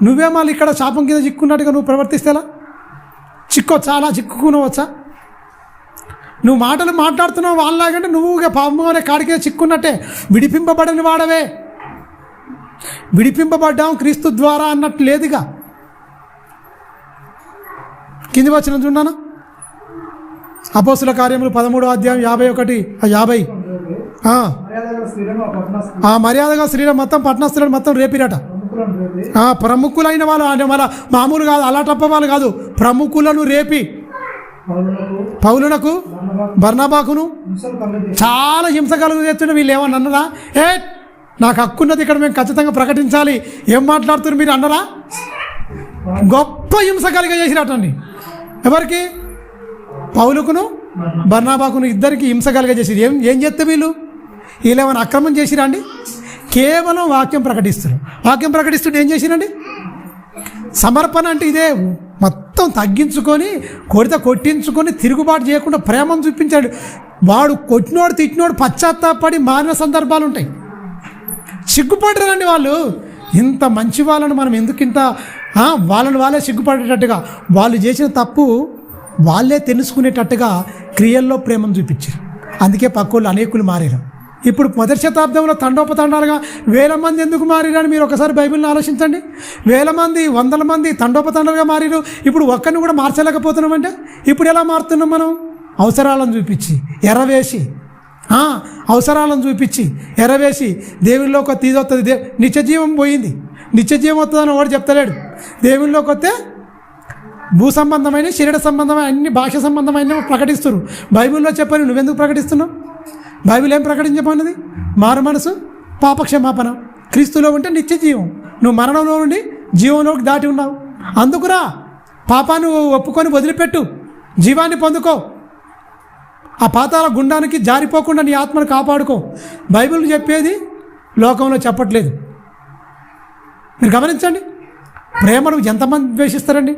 నువ్వే మళ్ళీ ఇక్కడ శాపం కింద చిక్కున్నట్టుగా నువ్వు ప్రవర్తిస్తేలా? చాలా చిక్కుకునవచ్చా? నువ్వు మాటలు మాట్లాడుతున్నావు వాళ్ళలాగంటే నువ్వు పాపం అనే కాడికే చిక్కున్నట్టే. విడిపింపబడని వాడవే. విడిపింపబడ్డాం క్రీస్తు ద్వారా అన్నట్టు లేదుగా. కింది వచ్చిన చూడాను. అపోస్తుల కార్యములు 13వ అధ్యాయం 51-50. మర్యాదగా స్త్రీలు మొత్తం పట్టణస్థులను మొత్తం రేపిరట. ప్రముఖులైన వాళ్ళు మన మామూలు కాదు, అలాటప్ప వాళ్ళు కాదు, ప్రముఖులను రేపి పౌలునకు బర్నబాకును చాలా హింస కలుగుతున్న వీళ్ళు ఏమన్నా అన్నరా? నాకు హక్కున్నది ఇక్కడ మేము ఖచ్చితంగా ప్రకటించాలి, ఏం మాట్లాడుతున్నారు మీరు అన్నరా? గొప్ప హింస కలిగజేసిరటండి. ఎవరికి? పౌలుకును బర్నబాకును ఇద్దరికి హింస కలిగజేసిరు. ఏం చేస్తే వీళ్ళు ఏమైనా అక్రమం చేసిరా అండి? కేవలం వాక్యం ప్రకటిస్తారు. వాక్యం ప్రకటిస్తుంటే ఏం చేసిరండి? సమర్పణ అంటే ఇదే. మొత్తం తగ్గించుకొని కొట్టించుకొని తిరుగుబాటు చేయకుండా ప్రేమను చూపించాడు. వాడు కొట్టినోడు తిట్టినోడు పశ్చాత్తాపడి మారిన సందర్భాలు ఉంటాయి. సిగ్గుపడరండి వాళ్ళు. ఇంత మంచి వాళ్ళను మనం ఎందుకు ఇంత వాళ్ళే సిగ్గుపడేటట్టుగా, వాళ్ళు చేసిన తప్పు వాళ్ళే తెలుసుకునేటట్టుగా క్రియల్లో ప్రేమను చూపించారు. అందుకే పక్కోళ్ళు అనేకులు మారారు. ఇప్పుడు మొదటి శతాబ్దంలో తండోపతండాలుగా 1000 మంది ఎందుకు మారిరని మీరు ఒకసారి బైబిల్ని ఆలోచించండి. 1000 మంది 100 మంది తండోపతండాలుగా మారిరు. ఇప్పుడు ఒక్కరిని కూడా మార్చలేకపోతున్నామంటే ఇప్పుడు ఎలా మారుతున్నాం మనం? అవసరాలను చూపించి ఎరవేసి, అవసరాలను చూపించి ఎరవేసి దేవుళ్ళలోకి వస్తే ఇది వస్తుంది, నిత్యజీవం పోయింది, నిత్యజీవం వస్తుందని వాడు చెప్తలేడు. దేవుళ్ళలోకి వస్తే భూ సంబంధమైన శరీర సంబంధమైన అన్ని భాష సంబంధమైన ప్రకటిస్తున్నారు. బైబిల్లో చెప్పని నువ్వెందుకు ప్రకటిస్తున్నావు? బైబిల్ ఏం ప్రకటించమన్నది? మారు మనసు, పాపక్షమాపణ. క్రీస్తులో ఉంటే నిత్య జీవం. నువ్వు మరణంలో నుండి జీవంలోకి దాటి ఉన్నావు. అందుకురా, పాపాన్ని ఒప్పుకొని వదిలిపెట్టు, జీవాన్ని పొందుకో, ఆ పాతాల గుండానికి జారిపోకుండా నీ ఆత్మను కాపాడుకో. బైబిల్ చెప్పేది లోకంలో చెప్పట్లేదు. మీరు గమనించండి. ప్రేమను ఎంతమంది ద్వేషిస్తారండి?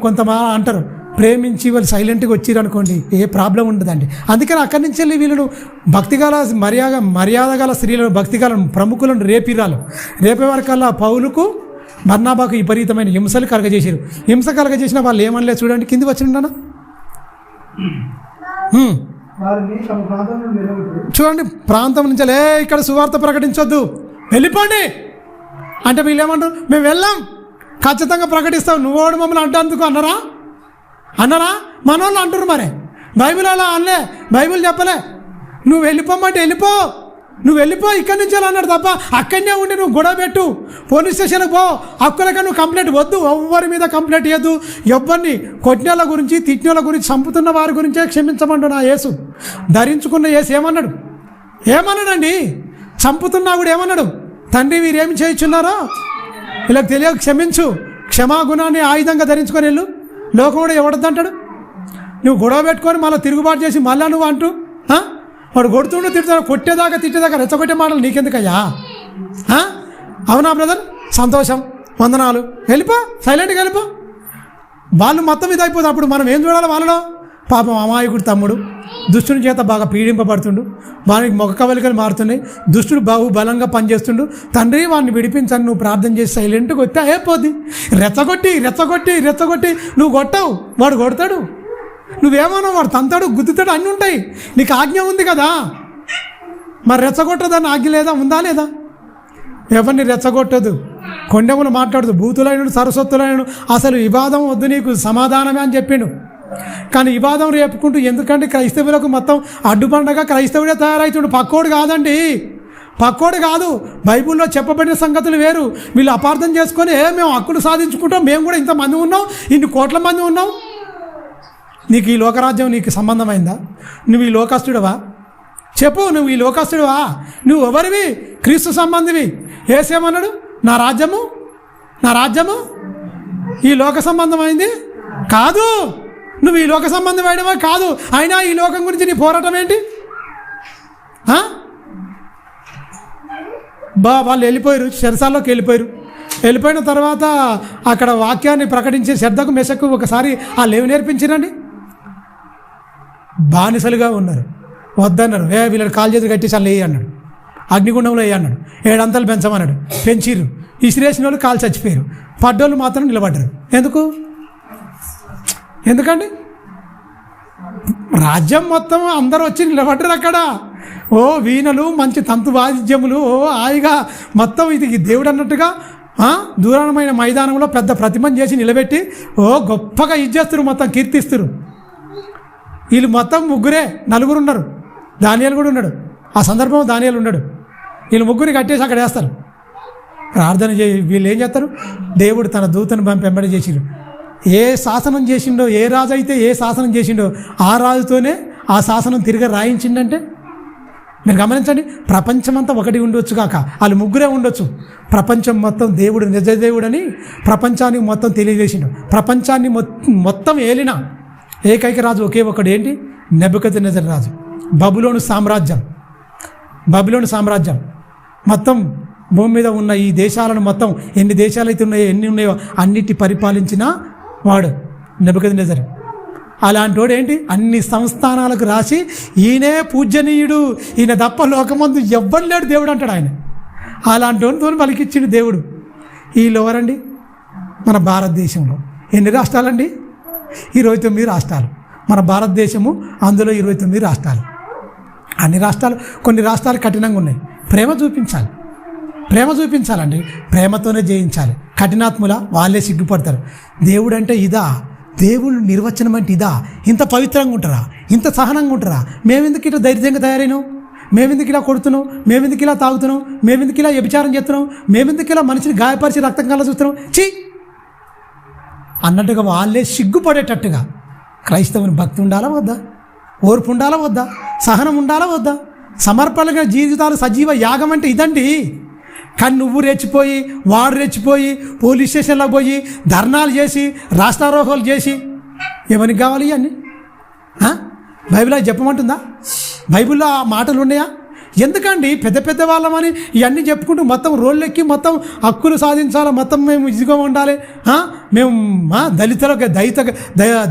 కొంతమంది అంటారు ప్రేమించి వాళ్ళు సైలెంట్గా వచ్చిరు అనుకోండి, ఏ ప్రాబ్లం ఉండదండి. అందుకని అక్కడి నుంచి వెళ్ళి వీళ్ళను భక్తిగల మర్యాద గల స్త్రీలను, భక్తిగల ప్రముఖులను రేపే వరకల్లా పౌలుకు బర్నబాకు విపరీతమైన హింసలు కలగజేసారు. హింస కలగజేసిన వాళ్ళు ఏమనలేదు. చూడండి కింది వచ్చిండనా, చూడండి. ప్రాంతం నుంచి ఇక్కడ సువార్త ప్రకటించొద్దు, వెళ్ళిపోండి అంటే వీళ్ళు ఏమంటారు? మేము వెళ్ళాం, ఖచ్చితంగా ప్రకటిస్తాం. నువ్వోడు మమ్మల్ని అంటేందుకు అన్నారా? మనోళ్ళు అంటారు. మరి బైబిల్ అలా అనలే, బైబిల్ చెప్పలే. నువ్వు వెళ్ళిపోమంటే వెళ్ళిపో ఇక్కడి నుంచి అన్నాడు తప్ప అక్కడనే ఉండి నువ్వు గొడవ పెట్టు, పోలీస్ స్టేషన్కి పో, హక్కులకి నువ్వు కంప్లైంట్ వద్దు, ఎవరి మీద కంప్లైంట్ ఇవ్వద్దు. ఎవరిని కొట్టినోళ్ళ గురించి, తిట్టినోళ్ళ గురించి, చంపుతున్న వారి గురించే క్షమించమంటు నా యేసు. ధరించుకున్న యేసు ఏమన్నాడండి? చంపుతున్నా కూడా ఏమన్నాడు? తండ్రి వీరేమి చేయించున్నారో ఇలా తెలియక క్షమించు, క్షమాగుణాన్ని ఆయుధంగా ధరించుకొని వెళ్ళు. లోకం కూడా ఎవడద్దంటాడు? నువ్వు గొడవ పెట్టుకొని మళ్ళీ తిరుగుబాటు చేసి మళ్ళా నువ్వు అంటూ వాడు కొడుతుండో తిట్టుతాడు, తిట్టేదాకా రెచ్చగొట్టే మాటలు నీకెందుకయ్యా? అవునా బ్రదర్? సంతోషం, వందనాలు, వెళ్ళిపో, సైలెంట్గా వెళ్ళిపో. వాళ్ళు మొత్తం ఇదైపోతుంది. అప్పుడు మనం ఏం చూడాలి? వాళ్ళలో పాపం అమాయకుడు తమ్ముడు దుష్టుని చేత బాగా పీడింపబడుతుండు, వానికి మొక్క కవలికలు మారుతున్నాయి, దుష్టుడు బలంగా పనిచేస్తుండు. తండ్రి వాడిని విడిపించని నువ్వు ప్రార్థన చేసి సైలెంట్గా వస్తే అయిపోద్ది. రెచ్చగొట్టి నువ్వు కొట్టావు, వాడు కొడతాడు. నువ్వేమన్నావు? వాడు తంతాడు, గుద్దుతాడు, అన్నీ ఉంటాయి. నీకు ఆజ్ఞ ఉంది కదా, మరి రెచ్చగొట్టదని ఆజ్ఞ లేదా? ఉందా లేదా? ఎవరిని రెచ్చగొట్టదు. కొండెములు మాట్లాడుతూ భూతులైన సరస్వతులైన అసలు వివాదం వద్దు నీకు సమాధానమే అని చెప్పిండు. కానీ వివాదం రేపుకుంటూ ఎందుకంటే క్రైస్తవులకు మొత్తం అడ్డుపండగా క్రైస్తవుడే తయారవుతుండు. పక్కోడు కాదండి, పక్కోడు కాదు. బైబిల్లో చెప్పబడిన సంగతులు వేరు. వీళ్ళు అపార్థం చేసుకొని మేము హక్కులు సాధించుకుంటాం, మేము కూడా ఇంతమంది ఉన్నాం, ఇన్ని కోట్ల మంది ఉన్నాం. నీకు ఈ లోకరాజ్యం నీకు సంబంధమైందా? నువ్వు ఈ లోకస్తుడివా? చెప్పు, నువ్వు ఈ లోకస్తుడివా? నువ్వు ఎవరివి? క్రీస్తు సంబంధివి. యేసేమన్నాడు? నా రాజ్యము ఈ లోక సంబంధమైంది కాదు. నువ్వు ఈ లోక సంబంధమైనవా కాదు. అయినా ఈ లోకం గురించి నీ పోరాటం ఏంటి? వాళ్ళు వెళ్ళిపోయారు, చెరసాల్లోకి వెళ్ళిపోయిన తర్వాత అక్కడ వాక్యాన్ని ప్రకటించే శ్రద్ధకు మెసకు ఒకసారి వాళ్ళు ఏమి నేర్పించారండి? బానిసలుగా ఉన్నారు, వద్దన్నారు. వీళ్ళని కాలు చేతులు కట్టేసి వాళ్ళు వేయి అన్నాడు, అగ్నిగుండంలో వేయి అన్నాడు, 7 అంతలు పెంచమన్నాడు. పెంచిర్రు, ఇసిరేసిన వాళ్ళు కాలు చచ్చిపోయారు, పడ్డోళ్ళు మాత్రం నిలబడ్డారు. ఎందుకండి? రాజ్యం మొత్తం అందరూ వచ్చి నిలబడ్డారు అక్కడ. వీణలు, మంచి తంతు వాయిద్యములు, హాయిగా మొత్తం ఇది దేవుడు అన్నట్టుగా దూరమైన మైదానంలో పెద్ద ప్రతిమను చేసి నిలబెట్టి గొప్పగా ఇచ్చేస్తారు, మొత్తం కీర్తిస్తారు. వీళ్ళు మొత్తం 4 ఉన్నారు. దానియేలు కూడా ఉన్నాడు. ఆ సందర్భంలో దానియేలు ఉన్నాడు. వీళ్ళు 3 కట్టేసి అక్కడ వేస్తారు. ప్రార్థన వీళ్ళు ఏం చేస్తారు? దేవుడు తన దూతను వెంబడి చేసిండు. ఏ శాసనం చేసిండో, ఏ రాజు అయితే ఏ శాసనం చేసిండో ఆ రాజుతోనే ఆ శాసనం తిరిగి రాయించిండంటే మీరు గమనించండి. ప్రపంచమంతా ఒకటి ఉండొచ్చు కాక వాళ్ళు 3 ఉండొచ్చు. ప్రపంచం మొత్తం దేవుడు నిజదేవుడని ప్రపంచానికి మొత్తం తెలియజేసిండు. ప్రపంచాన్ని మొత్తం ఏలిన ఏకైక రాజు ఒకే ఒకడు. ఏంటి? నెబుకద్నెజర్ రాజు. బబులోను సామ్రాజ్యం మొత్తం భూమి మీద ఉన్న ఈ దేశాలను మొత్తం ఎన్ని దేశాలు అయితే ఉన్నాయో, ఎన్ని ఉన్నాయో అన్నిటి పరిపాలించిన వాడు నెబుకద్నెజర్. అలాంటి వాడు ఏంటి? అన్ని సంస్థానాలకు రాసి ఈయనే పూజనీయుడు, ఈయన తప్ప లోకమందు ఎవ్వరు లేడు దేవుడు అంటాడు ఆయన. అలాంటి వాడితో పలికిచ్చిండు దేవుడు. వీళ్ళు ఎవరండి? మన భారతదేశంలో ఎన్ని రాష్ట్రాలండి? 29 రాష్ట్రాలు. మన భారతదేశము అందులో 29 రాష్ట్రాలు. అన్ని రాష్ట్రాలు, కొన్ని రాష్ట్రాలు కఠినంగా ఉన్నాయి. ప్రేమ చూపించాలండి. ప్రేమతోనే జయించాలి. కఠినాత్ముల వాళ్ళే సిగ్గుపడతారు. దేవుడు అంటే ఇదా? దేవుడు నిర్వచనం అంటే ఇదా? ఇంత పవిత్రంగా ఉంటారా? ఇంత సహనంగా ఉంటారా? మేమెందుకు ఇట్లా ధైర్యంగా తయారైనాం? మేమెందుకు ఇలా కొడుతున్నాం? మేమెందుకు ఇలా తాగుతున్నాం? మేమెందుకు ఇలా వ్యభిచారం చేస్తున్నాం? మేమెందుకు ఇలా మనిషిని గాయపరిచి రక్తం కళ్ళ చూస్తున్నాం? చీ అన్నట్టుగా వాళ్ళే సిగ్గుపడేటట్టుగా క్రైస్తవుని భక్తి ఉండాలా వద్దా? ఓర్పు ఉండాలా వద్దా? సహనం ఉండాలా వద్దా? సమర్పణగా జీవితాలు సజీవ యాగం అంటే ఇదండి. కానీ నువ్వు రెచ్చిపోయి, వాడు రెచ్చిపోయి, పోలీస్ స్టేషన్లో పోయి ధర్నాలు చేసి, రాష్ట్రారోహణలు చేసి ఎవరికి కావాలి ఇవన్నీ? బైబిల్ చెప్పమంటుందా? బైబిల్లో ఆ మాటలు ఉన్నాయా? ఎందుకండి పెద్ద వాళ్ళమని ఇవన్నీ చెప్పుకుంటూ మొత్తం రోళ్ళెక్కి మొత్తం హక్కులు సాధించాలి, మొత్తం మేము ఇదిగా ఉండాలి, మేము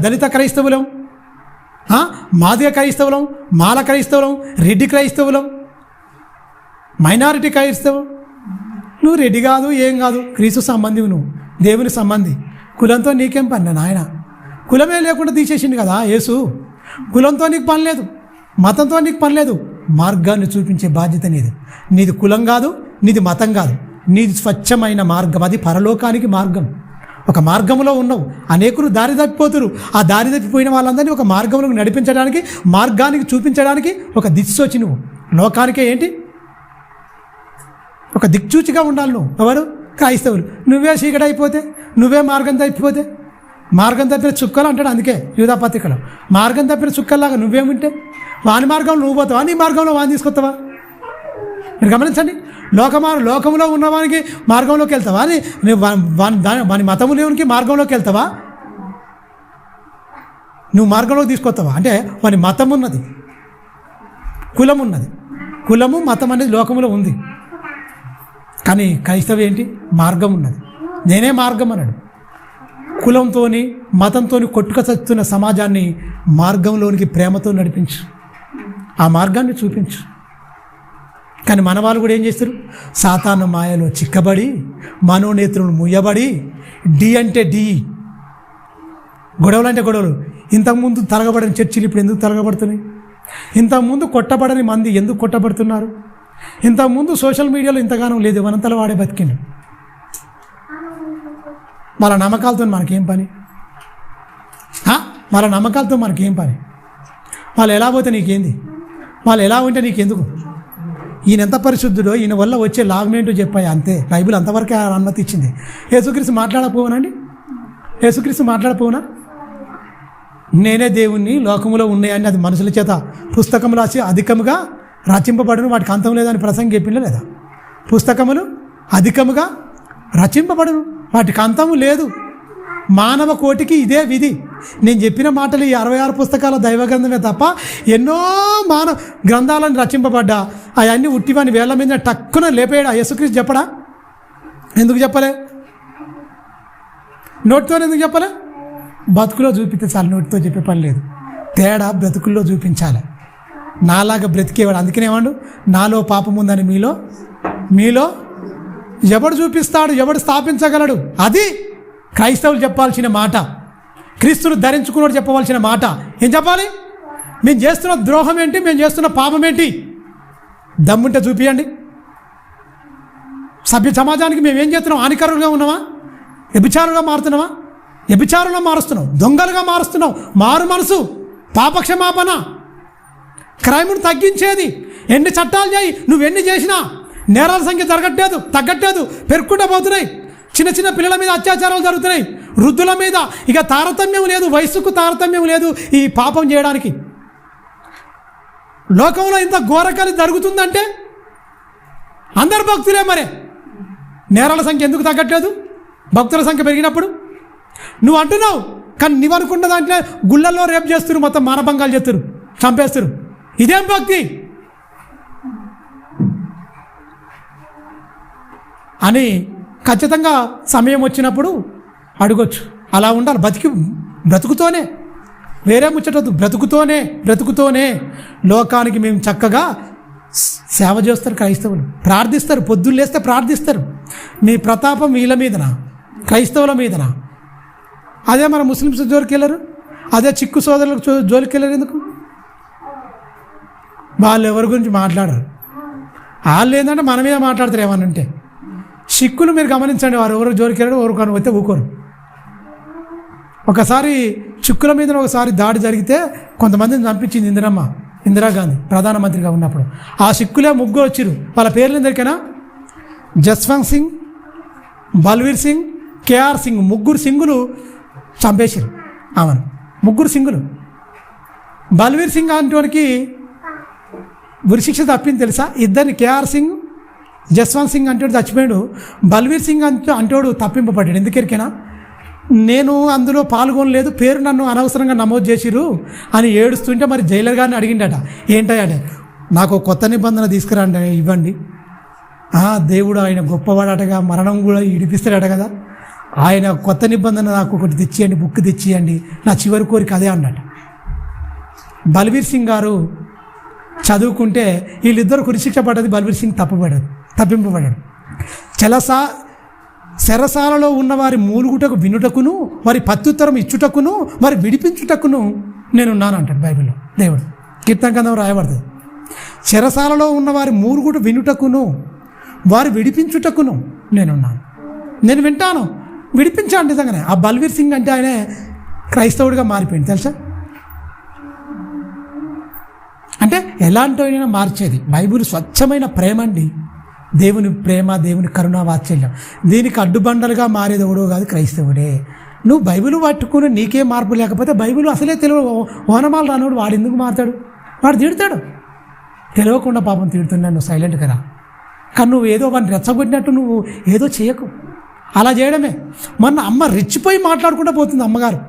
దళిత క్రైస్తవులం, మాదిగ క్రైస్తవులం, మాల క్రైస్తవులం, రెడ్డి క్రైస్తవులం, మైనారిటీ క్రైస్తవం. నువ్వు రెడ్డి కాదు, ఏం కాదు, క్రీస్తు సంబంధి, నువ్వు దేవుని సంబంధి. కులంతో నీకేం పని నాయన? కులమే లేకుండా తీసేసింది కదా యేసు. కులంతో నీకు పని లేదు, మతంతో నీకు పని లేదు. మార్గాన్ని చూపించే బాధ్యత నీది కులం కాదు, నీది మతం కాదు, నీది స్వచ్ఛమైన మార్గం. అది పరలోకానికి మార్గం. ఒక మార్గంలో ఉన్నావు. అనేకులు దారి తప్పిపోతురు. ఆ దారి తప్పిపోయిన వాళ్ళందరినీ ఒక మార్గంలోకి నడిపించడానికి, మార్గానికి చూపించడానికి ఒక దిక్సూచి నువ్వు. లోకానికే ఏంటి? ఒక దిక్సూచిగా ఉండాలి నువ్వు. ఎవరు? క్రైస్తవులు. నువ్వే చీకటి అయిపోతే, నువ్వే మార్గం తప్పిపోతే, మార్గం తప్పిన చుక్కలు అంటాడు. అందుకే యూదా పత్రికలో మార్గం తప్పిన చుక్కల్లాగా నువ్వేముంటే వాని మార్గంలో నువ్వు పోతావా? నీ మార్గంలో వాని తీసుకొస్తావా? మీరు గమనించండి. లోకంలో ఉన్నవానికి మార్గంలోకి వెళ్తావా? వాని మతము లేవునికి మార్గంలోకి వెళ్తావా? నువ్వు మార్గంలోకి తీసుకొస్తావా? అంటే వాని మతం ఉన్నది, కులం ఉన్నది. కులము మతం అనేది లోకంలో ఉంది. కానీ క్రైస్తవ ఏంటి? మార్గం ఉన్నది. నేనే మార్గం అన్నాడు. కులంతో మతంతో కొట్టుక చస్తున్న సమాజాన్ని మార్గంలోనికి ప్రేమతో నడిపించు, ఆ మార్గాన్ని చూపించు. కానీ మన వాళ్ళు కూడా ఏం చేస్తారు? సాతాను మాయలో చిక్కబడి, మనోనేత్రులు ముయ్యబడి, డి అంటే డి, గొడవలు అంటే గొడవలు. ఇంతకుముందు తరగబడని చర్చిలు ఇప్పుడు ఎందుకు తరగబడుతున్నాయి? ఇంతకుముందు కొట్టబడని మంది ఎందుకు కొట్టబడుతున్నారు? ఇంతకుముందు సోషల్ మీడియాలో ఇంతగానం లేదు, మనంతలో వాడే బతికిండు. వాళ్ళ నమ్మకాలతో మనకేం పని? వాళ్ళ నమ్మకాలతో మనకేం పని? వాళ్ళు ఎలా పోతే నీకేంది? వాళ్ళు ఎలా ఉంటే నీకెందుకు? ఈయన ఎంత పరిశుద్ధుడో, ఈయన వల్ల వచ్చే లాభం ఏంటో చెప్పాయి అంతే. బైబిల్ అంతవరకే అనుమతి ఇచ్చింది. యేసుక్రీస్తు మాట్లాడకపోవనండి? యేసుక్రీస్తు మాట్లాడకపోవునా? నేనే దేవుణ్ణి, లోకములో ఉన్నాయని అది మనుషుల చేత పుస్తకములు రాసి అధికముగా రచింపబడును, వాటికి అంతం లేదని ప్రసంగం చెప్పిందా లేదా? పుస్తకములు అధికముగా రచింపబడును, వాటికి అంతము లేదు. మానవ కోటికి ఇదే విధి. నేను చెప్పిన మాటలు ఈ 66 పుస్తకాల దైవగ్రంథమే తప్ప ఎన్నో మానవ గ్రంథాలను రచింపబడ్డా అవన్నీ ఉట్టివని వేళ్ల మీద టక్కున లేపేయడా యేసుక్రీస్తు చెప్పడా? ఎందుకు చెప్పలే? నోటితో ఎందుకు చెప్పలే? బతుకులో చూపిస్తే చాలు, నోటితో చెప్పే పని లేదు. తేడా బ్రతుకుల్లో చూపించాలి. నాలాగా బ్రతికేవాడు. అందుకనేవాడు నాలో పాపం ఉందని మీలో ఎవడు చూపిస్తాడు, ఎవడు స్థాపించగలడు? అది క్రైస్తవులు చెప్పాల్సిన మాట. క్రీస్తును ధరించుకున్నాడు చెప్పవలసిన మాట. ఏం చెప్పాలి? మేము చేస్తున్న ద్రోహం ఏంటి, మేము చేస్తున్న పాపం ఏంటి? దమ్ముంటే చూపియండి. సభ్య సమాజానికి మేము ఏం చేస్తున్నాం? హానికరులుగా ఉన్నామా? వ్యభిచారులుగా మారుతున్నావా? వ్యభిచారులుగా మారుస్తున్నావు, దొంగలుగా మారుస్తున్నావు. మారు మనసు, పాపక్షమాపణ, క్రైమ్ను తగ్గించేది. ఎన్ని చట్టాలు చేయి, నువ్వెన్ని చేసినా నేరాల సంఖ్య తగ్గట్లేదు, పెరుక్కుంటూ పోతున్నాయి. చిన్న చిన్న పిల్లల మీద అత్యాచారాలు జరుగుతున్నాయి, వృద్ధుల మీద. ఇక తారతమ్యం లేదు, వయసుకు తారతమ్యం లేదు ఈ పాపం చేయడానికి. లోకంలో ఇంత ఘోరకాలి జరుగుతుందంటే అందరు భక్తులే. మరి నేరాల సంఖ్య ఎందుకు తగ్గట్లేదు? భక్తుల సంఖ్య పెరిగినప్పుడు నువ్వు అంటున్నావు, కానీ నువ్వు అనుకున్న దాంట్లో గుళ్ళల్లో రేపు చేస్తారు, మొత్తం మానభంగాలు చేస్తారు, చంపేస్తారు. ఇదేం భక్తి అని ఖచ్చితంగా సమయం వచ్చినప్పుడు అడగొచ్చు. అలా ఉండాలి. బ్రతుకుతోనే, వేరే ముచ్చటొద్దు. బ్రతుకుతోనే లోకానికి మేము చక్కగా సేవ చేస్తారు. క్రైస్తవులు ప్రార్థిస్తారు, పొద్దున్న లేస్తే ప్రార్థిస్తారు. మీ ప్రతాపం వీళ్ళ మీదనా, క్రైస్తవుల మీదనా? అదే మన ముస్లిమ్స్ జోలికి వెళ్ళరు, అదే చిక్కు సోదరులకు జోలికి వెళ్ళరు. ఎందుకు? వాళ్ళు ఎవరి గురించి మాట్లాడరు. వాళ్ళు ఏంటంటే మన మీద మాట్లాడతారు ఏమని అంటే. సిక్కులు మీరు గమనించండి, వారు ఎవరు జోలికి వెళ్ళరు, ఎవరు కానీ వస్తే ఊకోరు. ఒకసారి చిక్కుల మీద దాడి జరిగితే కొంతమందిని చంపించింది ఇందిరాగాంధీ ప్రధానమంత్రిగా ఉన్నప్పుడు. ఆ సిక్కులే ముగ్గురు వచ్చిరు. వాళ్ళ పేర్లు ఎందుకైనా జస్వంత్ సింగ్, బల్వీర్ సింగ్, కేఆర్ సింగ్, ముగ్గురు సింగులు చంపేశారు ఆమెను. ముగ్గురు సింగులు. బల్వీర్ సింగ్ అంటోనికి ఉరిశిక్ష తప్పింది తెలుసా? ఇద్దరిని, కేఆర్ సింగ్, జస్వంత్ సింగ్ అంటోడు చచ్చిపోయాడు. బల్వీర్ సింగ్ అంటోడు తప్పింపబడ్డాడు. ఎందుకెరికైనా నేను అందులో పాల్గొనలేదు, పేరు నన్ను అనవసరంగా నమోదు చేసిరు అని ఏడుస్తుంటే మరి జైలర్ గారిని అడిగిండట, ఏంటంటే నాకు కొత్త నిబంధన తీసుకురండి, ఇవ్వండి. దేవుడు ఆయన గొప్పవాడటగా, మరణం కూడా ఇడిపిస్తాడట కదా, ఆయన కొత్త నిబంధన నాకు ఒకటి తెచ్చియండి, బుక్ తెచ్చియండి, నా చివరి కోరిక అదే అన్నట. బల్వీర్ సింగ్ గారు చదువుకుంటే వీళ్ళిద్దరు ఉరిశిక్ష పడ్డది. బల్వీర్ సింగ్ తప్పింపబడ్డాడు. చెరసాలలో ఉన్నవారి మూలుగుటకు వినుటకును, వారి ప్రత్యుత్తరం ఇచ్చుటకును, వారి విడిపించుటకును నేనున్నాను అంటాడు బైబిల్లో దేవుడు. కీర్తన గ్రంథం రాయబడుతుంది. చెరసాలలో ఉన్నవారి మూలుగుట వినుటకును, వారి విడిపించుటకును నేనున్నాను. నేను వింటాను, విడిపించాను. నిజంగానే ఆ బల్వీర్ సింగ్ అంటే ఆయనే క్రైస్తవుడిగా మారిపోయింది తెలుసా. అంటే ఎలాంటివైనా మార్చేది బైబిల్. స్వచ్ఛమైన ప్రేమ అండి, దేవుని ప్రేమ, దేవుని కరుణ, వాత్సల్యం. దీనికి అడ్డుబండలుగా మారేది ఎవడో కాదు, క్రైస్తవుడే. నువ్వు బైబిల్ పట్టుకుని నీకే మార్పు లేకపోతే బైబిల్ అసలే తెలియదు. ఓనమాలు రానోడు వాడు ఎందుకు మారుతాడు? వాడు తిడతాడు. తెలియకుండా పాపం తిడుతున్నాడు, నువ్వు సైలెంట్గా రా. కానీ నువ్వు ఏదో వాడిని రెచ్చగొట్టినట్టు నువ్వు ఏదో చేయకు. అలా చేయడమే. మొన్న అమ్మ రెచ్చిపోయి మాట్లాడుకుంటూ పోతుంది అమ్మగారు.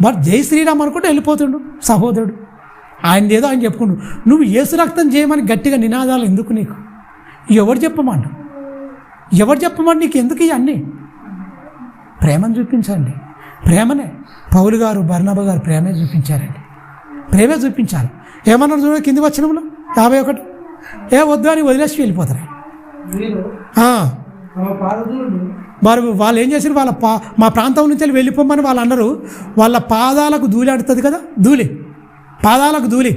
వాడు జై శ్రీరామ్ అనుకుంటూ వెళ్ళిపోతుండు సహోదరుడు. ఆయన ఏదో ఆయన చెప్పుకుంటు. నువ్వు యేసు రక్తం చేయమని గట్టిగా నినాదాలు ఎందుకు నీకు? ఎవరు చెప్పమండి నీకు ఎందుకు ఇవన్నీ? ప్రేమను చూపించండి. ప్రేమనే పౌలు గారు, బర్నబా గారు ప్రేమే చూపించారండి. ప్రేమే చూపించాలి. ఏమన్నారు చూడ కింది వచనంలో 51, ఏ వద్దు అని వదిలేసి వెళ్ళిపోతారు. వాళ్ళు ఏం చేశారు? మా ప్రాంతం నుంచి వెళ్ళిపోమని వాళ్ళు అన్నారు. వాళ్ళ పాదాలకు ధూళి ఆడుతుంది కదా, పాదాలకు ధూళి.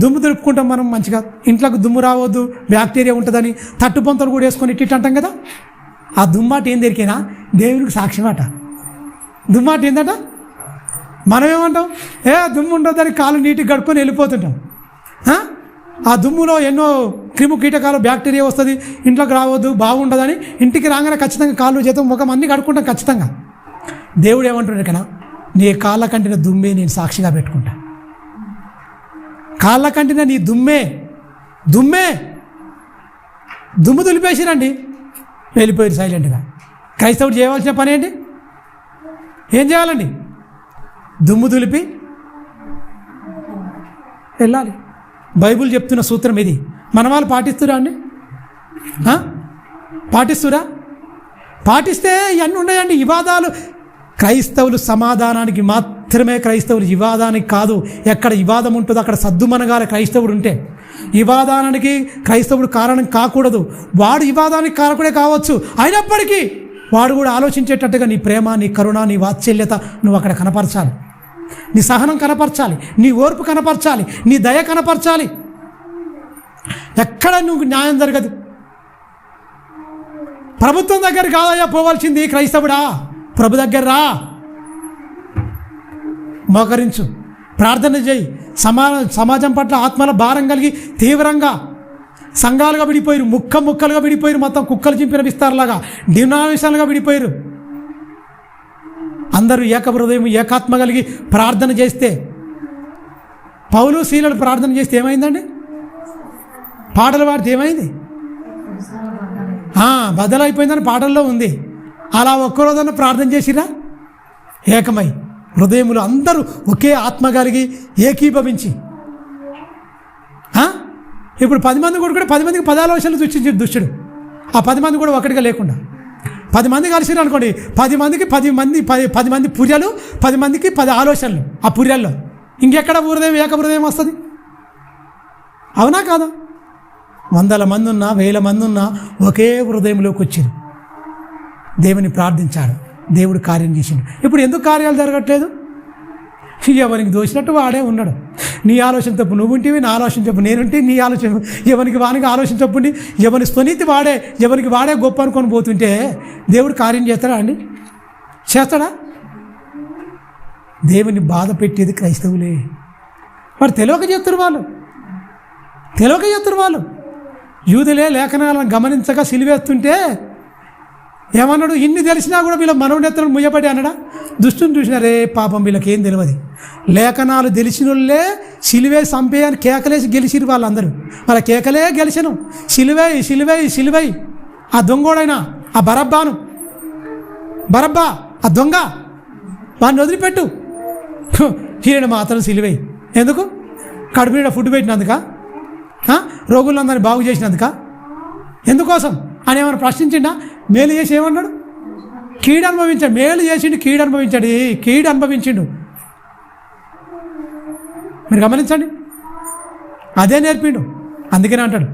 దుమ్ము దులుపుకుంటాం మనం మంచిగా. ఇంట్లోకి దుమ్ము రావద్దు, బ్యాక్టీరియా ఉంటుందని తట్టు పొంతలు కూడా వేసుకొని ఇట్టి అంటాం కదా. ఆ దుమ్మాట ఏం దొరికినా దేవునికి సాక్ష్యమాట. దుమ్మాట ఏందట? మనం ఏమంటాం? దుమ్ము ఉండొద్దని కాలు నీటికి కడుక్కొని వెళ్ళిపోతుంటాం. ఆ దుమ్ములో ఎన్నో క్రిము కీటకాలు బ్యాక్టీరియా వస్తుంది, ఇంట్లోకి రావద్దు, బాగుండదని ఇంటికి రాగానే ఖచ్చితంగా కాళ్ళు చేతం ముఖం అన్నీ కడుక్కుంటాం ఖచ్చితంగా. దేవుడు ఏమంటున్నాడు ఇక్కడ? నీ కాళ్ళ కంటిన దుమ్మే నేను సాక్షిగా పెట్టుకుంటా. కాళ్ళ కంటిన నీ దుమ్మే దుమ్ము దులిపేసిరండి, వెళ్ళిపోయారు సైలెంట్గా. క్రైస్తవుడు చేయవలసిన పని ఏంటి? ఏం చేయాలండి? దుమ్ము దులిపి వెళ్ళాలి. బైబుల్ చెప్తున్న సూత్రం ఇది. మన వాళ్ళు పాటిస్తురా అండి? పాటిస్తురా? పాటిస్తే ఇవన్నీ ఉన్నాయండి వివాదాలు. క్రైస్తవులు సమాధానానికి మాత్రమే క్రైస్తవులు, వివాదానికి కాదు. ఎక్కడ వివాదం ఉంటుందో అక్కడ సద్దుమనగాల క్రైస్తవుడు ఉంటే. వివాదానికి క్రైస్తవుడు కారణం కాకూడదు. వాడు వివాదానికి కారకుడే కావచ్చు, అయినప్పటికీ వాడు కూడా ఆలోచించేటట్టుగా నీ ప్రేమ, నీ కరుణ, నీ వాత్సల్యత నువ్వు అక్కడ కనపరచాలి. నీ సహనం కనపరచాలి, నీ ఓర్పు కనపరచాలి, నీ దయ కనపరచాలి. ఎక్కడ నువ్వు న్యాయం జరగదు. ప్రభుత్వం దగ్గర కాదయ్యా పోవాల్సింది క్రైస్తవుడా, ప్రభు దగ్గర రా, మోకరించు, ప్రార్థన చేయి. సమాజం పట్ల ఆత్మల భారం కలిగి తీవ్రంగా సంఘాలుగా విడిపోయారు, ముక్కలుగా విడిపోయారు, మొత్తం కుక్కలు చింపిన విస్తారులాగా డినామినేషన్లుగా విడిపోయారు. అందరూ ఏకహృదయం ఏకాత్మ కలిగి ప్రార్థన చేస్తే, పౌలు శీలలు ప్రార్థన చేస్తే ఏమైందండి? పాటలు పాడితే ఏమైంది? బదలైపోయిందని పాటల్లో ఉంది. అలా ఒక్కరోజన్నా ప్రార్థన చేసిరా? ఏకమై హృదయములు అందరూ ఒకే ఆత్మ కలిగి ఏకీభవించి. ఇప్పుడు 10 మంది కూడా 10 మందికి 10 ఆలోచనలు సృష్టించాడు దుష్టుడు. ఆ 10 మంది కూడా ఒకటిగా లేకుండా 10 మంది కలిసిరు అనుకోండి, 10 మందికి 10 మంది పుర్యలు, 10 మందికి 10 ఆలోచనలు. ఆ పుర్యల్లో ఇంకెక్కడ హృదయం ఏకహృదయం వస్తుంది? అవునా కాదా? 100 మంది ఉన్నా 1000 మంది ఉన్నా ఒకే హృదయంలోకి వచ్చారు, దేవుని ప్రార్థించాడు, దేవుడు కార్యం చేసిండు. ఇప్పుడు ఎందుకు కార్యాలు జరగట్లేదు? ఎవరికి దోచినట్టు వాడే ఉన్నాడు. నీ ఆలోచన తప్పు నువ్వు ఉంటేవి, నా ఆలోచన తప్పు నేనుంటే, నీ ఆలోచన ఎవరికి వానికి ఆలోచన తప్పుండి ఎవరి స్థునీతి వాడే, ఎవరికి వాడే గొప్ప అనుకొని పోతుంటే దేవుడు కార్యం చేస్తాడా అండి? చేస్తాడా? దేవుని బాధ పెట్టేది క్రైస్తవులే. మరి తెలియక చేస్తారు వాళ్ళు. యూదులే లేఖనాలను గమనించగా సిలివేస్తుంటే ఏమన్నాడు? ఇన్ని తెలిసినా కూడా వీళ్ళ మనోనేతలను ముయ్యబడి అన్నాడా? దుష్టుని చూసినారే పాపం, వీళ్ళకి ఏం తెలియదు. లేఖనాలు తెలిసిన వాళ్ళే సిలువే సంపేయని కేకలేసి గెలిచిరు వాళ్ళందరూ. వాళ్ళ కేకలే గెలిచను. సిలువై ఆ దొంగోడైనా ఆ బరబ్బా ఆ దొంగ, వాడిని వదిలిపెట్టు. ఈయన మాత్రం సిలువై. ఎందుకు? కడుపు మీద ఫుడ్ పెట్టినందుక? రోగులందరినీ బాగు చేసినందుక? ఎందుకోసం అని ఏమైనా ప్రశ్నించిండా? మేలు చేసి ఏమన్నాడు? కీడు అనుభవించాడు. మేలు చేసిండు, కీడు అనుభవించిండు. మీరు గమనించండి, అదే నేర్పిండు. అందుకనే అంటాడు,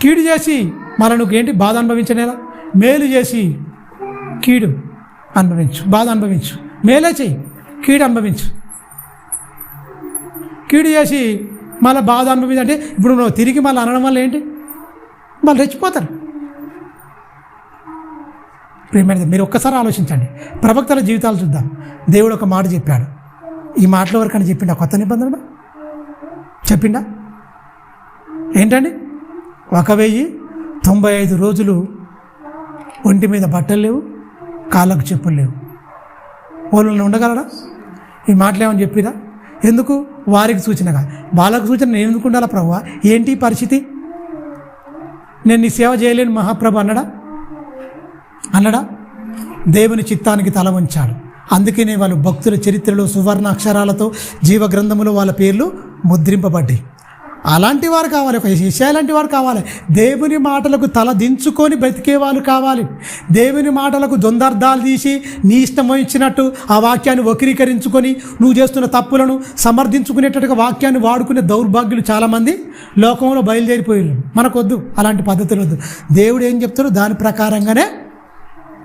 కీడు చేసి మళ్ళీ నువ్వు ఏంటి బాధ అనుభవించనేలా? మేలు చేసి కీడు అనుభవించు, బాధ అనుభవించు. మేలే చెయ్యి, కీడు అనుభవించు. కీడు చేసి మళ్ళీ బాధ అనుభవించంటే ఇప్పుడు నువ్వు తిరిగి మళ్ళీ అనడం వల్ల ఏంటి? వాళ్ళు రెచ్చిపోతారు. ప్రియమైనది, మీరు ఒక్కసారి ఆలోచించండి. ప్రవక్తల జీవితాలు చూద్దాం. దేవుడు ఒక మాట చెప్పాడు. ఈ మాటల వరకని చెప్పిండా? కొత్త నిబంధన చెప్పిండా? ఏంటండి? 1095 రోజులు ఒంటి మీద బట్టలు లేవు, కాళ్ళకు చెప్పులు లేవు. వాళ్ళని ఉండగలరా? ఈ మాటలు ఏమని చెప్పిరా? ఎందుకు? వారికి సూచనగా. వాళ్ళకు సూచన నేను ఎందుకు ఉండాలా ప్రభువా? ఏంటి పరిస్థితి? నేను నీ సేవ చేయలేను మహాప్రభు అన్నడా? దేవుని చిత్తానికి తల వంచాడు. అందుకనే వాళ్ళు భక్తుల చరిత్రలో సువర్ణ అక్షరాలతో జీవ గ్రంథములో వాళ్ళ పేర్లు ముద్రింపబడ్డాయి. అలాంటి వారు కావాలి, ఒక యెషయా లాంటి వారు కావాలి. దేవుని మాటలకు తల దించుకొని బ్రతికే వాళ్ళు కావాలి. దేవుని మాటలకు దొందర్థాలు తీసి నీ ఇష్టం ఇచ్చినట్టు ఆ వాక్యాన్ని వక్రీకరించుకొని నువ్వు చేస్తున్న తప్పులను సమర్థించుకునేటట్టుగా వాక్యాన్ని వాడుకునే దౌర్భాగ్యులు చాలామంది లోకంలో బయలుదేరిపోయారు. మనకొద్దు, అలాంటి పద్ధతులు వద్దు. దేవుడు ఏం చెప్తారో దాని ప్రకారంగానే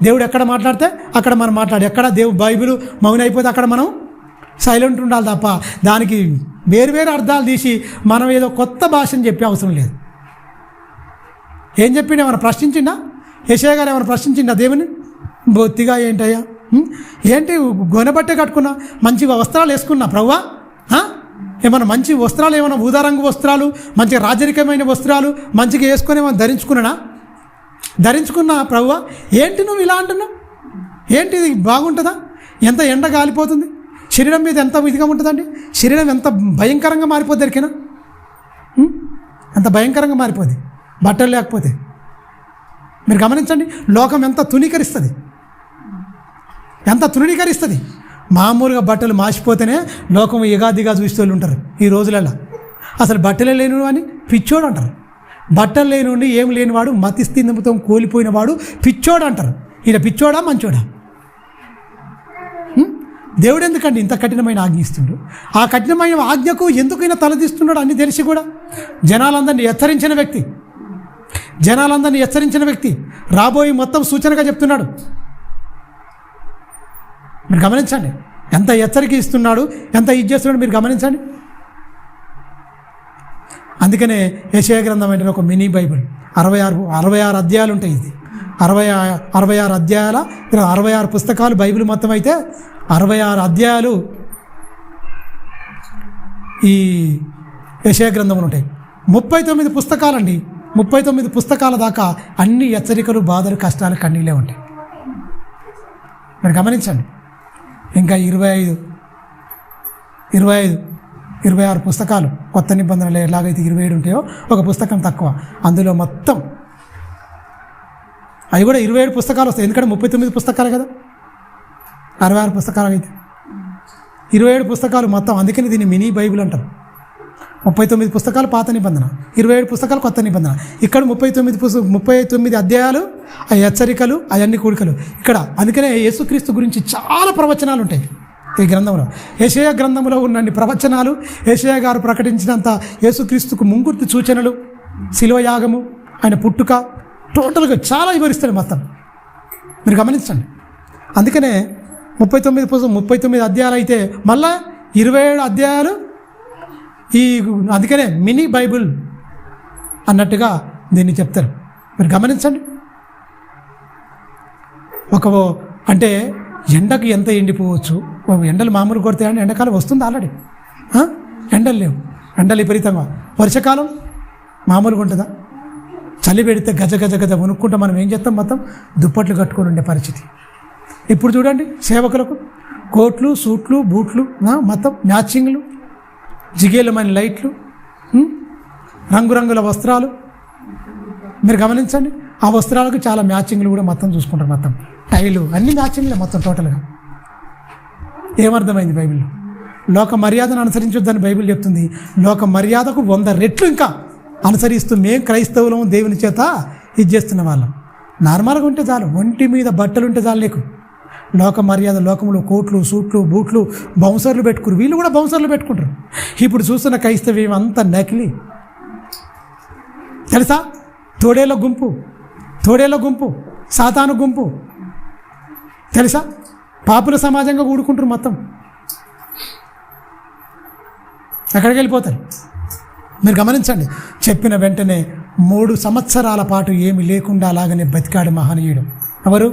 దేవుడు ఎక్కడ మాట్లాడితే అక్కడ మనం మాట్లాడి, ఎక్కడ దేవుడు బైబిల్ మౌనం అయిపోతే అక్కడ మనం సైలెంట్ ఉండాలి తప్ప దానికి వేరు అర్థాలు తీసి మనం ఏదో కొత్త భాషను చెప్పే అవసరం లేదు. ఏం చెప్పిండే? మనం ప్రశ్నించిండా? యెషయా గారు ఏమైనా ప్రశ్నించింది ఆ దేవుని? బొత్తిగా ఏంటయ్యా, ఏంటి గొనబట్టే కట్టుకున్నా, మంచి వస్త్రాలు వేసుకున్నా ప్రభువా, ఏమైనా మంచి వస్త్రాలు, ఏమైనా ఊదారంగు వస్త్రాలు, మంచి రాజరికమైన వస్త్రాలు మంచిగా వేసుకొని ఏమైనా ధరించుకున్నా ప్రభువా, ఏంటి నువ్వు ఇలా అంటున్నావు? ఏంటి ఇది బాగుంటుందా? ఎంత ఎండ గాలిపోతుంది, శరీరం మీద ఎంత ఇదిగా ఉంటుందండి, శరీరం ఎంత భయంకరంగా మారిపోద్ది దొరికినా, ఎంత భయంకరంగా మారిపోద్ది బట్టలు లేకపోతే. మీరు గమనించండి, లోకం ఎంత తృణీకరిస్తుంది. మామూలుగా బట్టలు మాసిపోతేనే లోకం ఎగాదిగా చూసే వాళ్ళు ఉంటారు ఈ రోజులలో. అసలు బట్టలే లేని అని పిచ్చోడు అంటారు. బట్టలు లేనివాడు, ఏం లేనివాడు, మతిస్థిమితో కోల్పోయినవాడు పిచ్చోడు అంటారు. ఈయన పిచ్చోడా మంచోడా? దేవుడు ఎందుకండి ఇంత కఠినమైన ఆజ్ఞ ఇస్తుండు? ఆ కఠినమైన ఆజ్ఞకు ఎందుకైనా తలదీస్తున్నాడు అన్ని తెలిసి కూడా. జనాలందరినీ హెచ్చరించిన వ్యక్తి రాబోయే మొత్తం సూచనగా చెప్తున్నాడు. మీరు గమనించండి, ఎంత హెచ్చరిక ఇస్తున్నాడు, ఎంత ఇది చేస్తున్నాడు మీరు గమనించండి. అందుకనే యెషయా గ్రంథం అంటే ఒక మినీ బైబిల్. 66 అధ్యాయాలు ఉంటాయి. ఇది 66 అధ్యాయాల 66 పుస్తకాలు బైబిల్ మొత్తం అయితే 66 అధ్యాయాలు ఈ యెషయా గ్రంథంలో ఉంటాయి. 39 పుస్తకాలండి. 39 పుస్తకాల దాకా అన్ని హెచ్చరికలు, బాధలు, కష్టాలు, కన్నీళ్ళే ఉంటాయి. మీరు గమనించండి. ఇంకా 26 పుస్తకాలు కొత్త నిబంధనలు ఎలాగైతే 27 ఉంటాయో ఒక పుస్తకం తక్కువ. అందులో మొత్తం అవి కూడా 27 పుస్తకాలు వస్తాయి. ఎందుకంటే 39 పుస్తకాలు కదా, 66 పుస్తకాలు అయితే 27 పుస్తకాలు మొత్తం. అందుకని దీన్ని మినీ బైబిల్ అంటారు. 39 పుస్తకాలు పాత నిబంధన, 27 పుస్తకాలు కొత్త నిబంధన. ఇక్కడ 39 అధ్యాయాలు, ఆ హెచ్చరికలు, అవన్నీ కూడికలు ఇక్కడ. అందుకనే యేసుక్రీస్తు గురించి చాలా ప్రవచనాలు ఉంటాయి ఈ గ్రంథంలో. యెషయా గ్రంథంలో ఉన్నన్ని ప్రవచనాలు, యెషయా గారు ప్రకటించినంత యేసుక్రీస్తుకు ముంగుర్తి సూచనలు, శిలువ యాగము, ఆయన పుట్టుక, టోటల్గా చాలా వివరిస్తాడు మొత్తం. మీరు గమనించండి. అందుకనే 39 అధ్యాయాలు అయితే మళ్ళా 27 అధ్యాయాలు అందుకనే మినీ బైబిల్ అన్నట్టుగా దీన్ని చెప్తారు. మీరు గమనించండి. అంటే ఎండకు ఎంత ఎండిపోవచ్చు, ఎండలు మామూలు కొడతాయని. ఎండాకాలం వస్తుంది ఆల్రెడీ, ఎండలు లేవు, ఎండలు విపరీతంగా. వర్షాకాలం మామూలుగా ఉంటుందా? చలి పెడితే గజ వణుక్కుంటా మనం ఏం చేస్తాం, మొత్తం దుప్పట్లు కట్టుకొని ఉండే పరిస్థితి. ఇప్పుడు చూడండి, సేవకులకు కోట్లు, సూట్లు, బూట్లు, మొత్తం మ్యాచింగ్లు, జిగేలమైన లైట్లు, రంగురంగుల వస్త్రాలు. మీరు గమనించండి, ఆ వస్త్రాలకు చాలా మ్యాచింగ్లు కూడా మొత్తం చూసుకుంటారు. మొత్తం టైలు అన్ని మ్యాచింగ్లే మొత్తం టోటల్గా. ఏమర్థమైంది బైబిల్లో? లోక మర్యాదను అనుసరించొద్దని బైబిల్ చెప్తుంది. లోక మర్యాదకు 100 రెట్లు ఇంకా అనుసరిస్తూ మేము క్రైస్తవులం దేవుని చేత ఇది చేస్తున్న వాళ్ళం. నార్మల్గా ఉంటే చాలు, ఒంటి మీద బట్టలు ఉంటే చాలు. నీకు లోక మర్యాద, లోకంలో కోట్లు, సూట్లు, బూట్లు, బౌన్సర్లు పెట్టుకురు. వీళ్ళు కూడా బౌన్సర్లు పెట్టుకుంటారు. ఇప్పుడు చూస్తున్న క్రైస్తవ్యం అంతా నకిలీ తెలుసా? తోడేళ్ళ గుంపు, సాతాను గుంపు తెలుసా? పాపుల సమాజంగా కూడుకుంటారు మొత్తం. ఎక్కడికి వెళ్ళిపోతారు మీరు గమనించండి. చెప్పిన వెంటనే 3 సంవత్సరాల పాటు ఏమి లేకుండా అలాగనే బతికాడు మహనీయుడు. ఎవరు?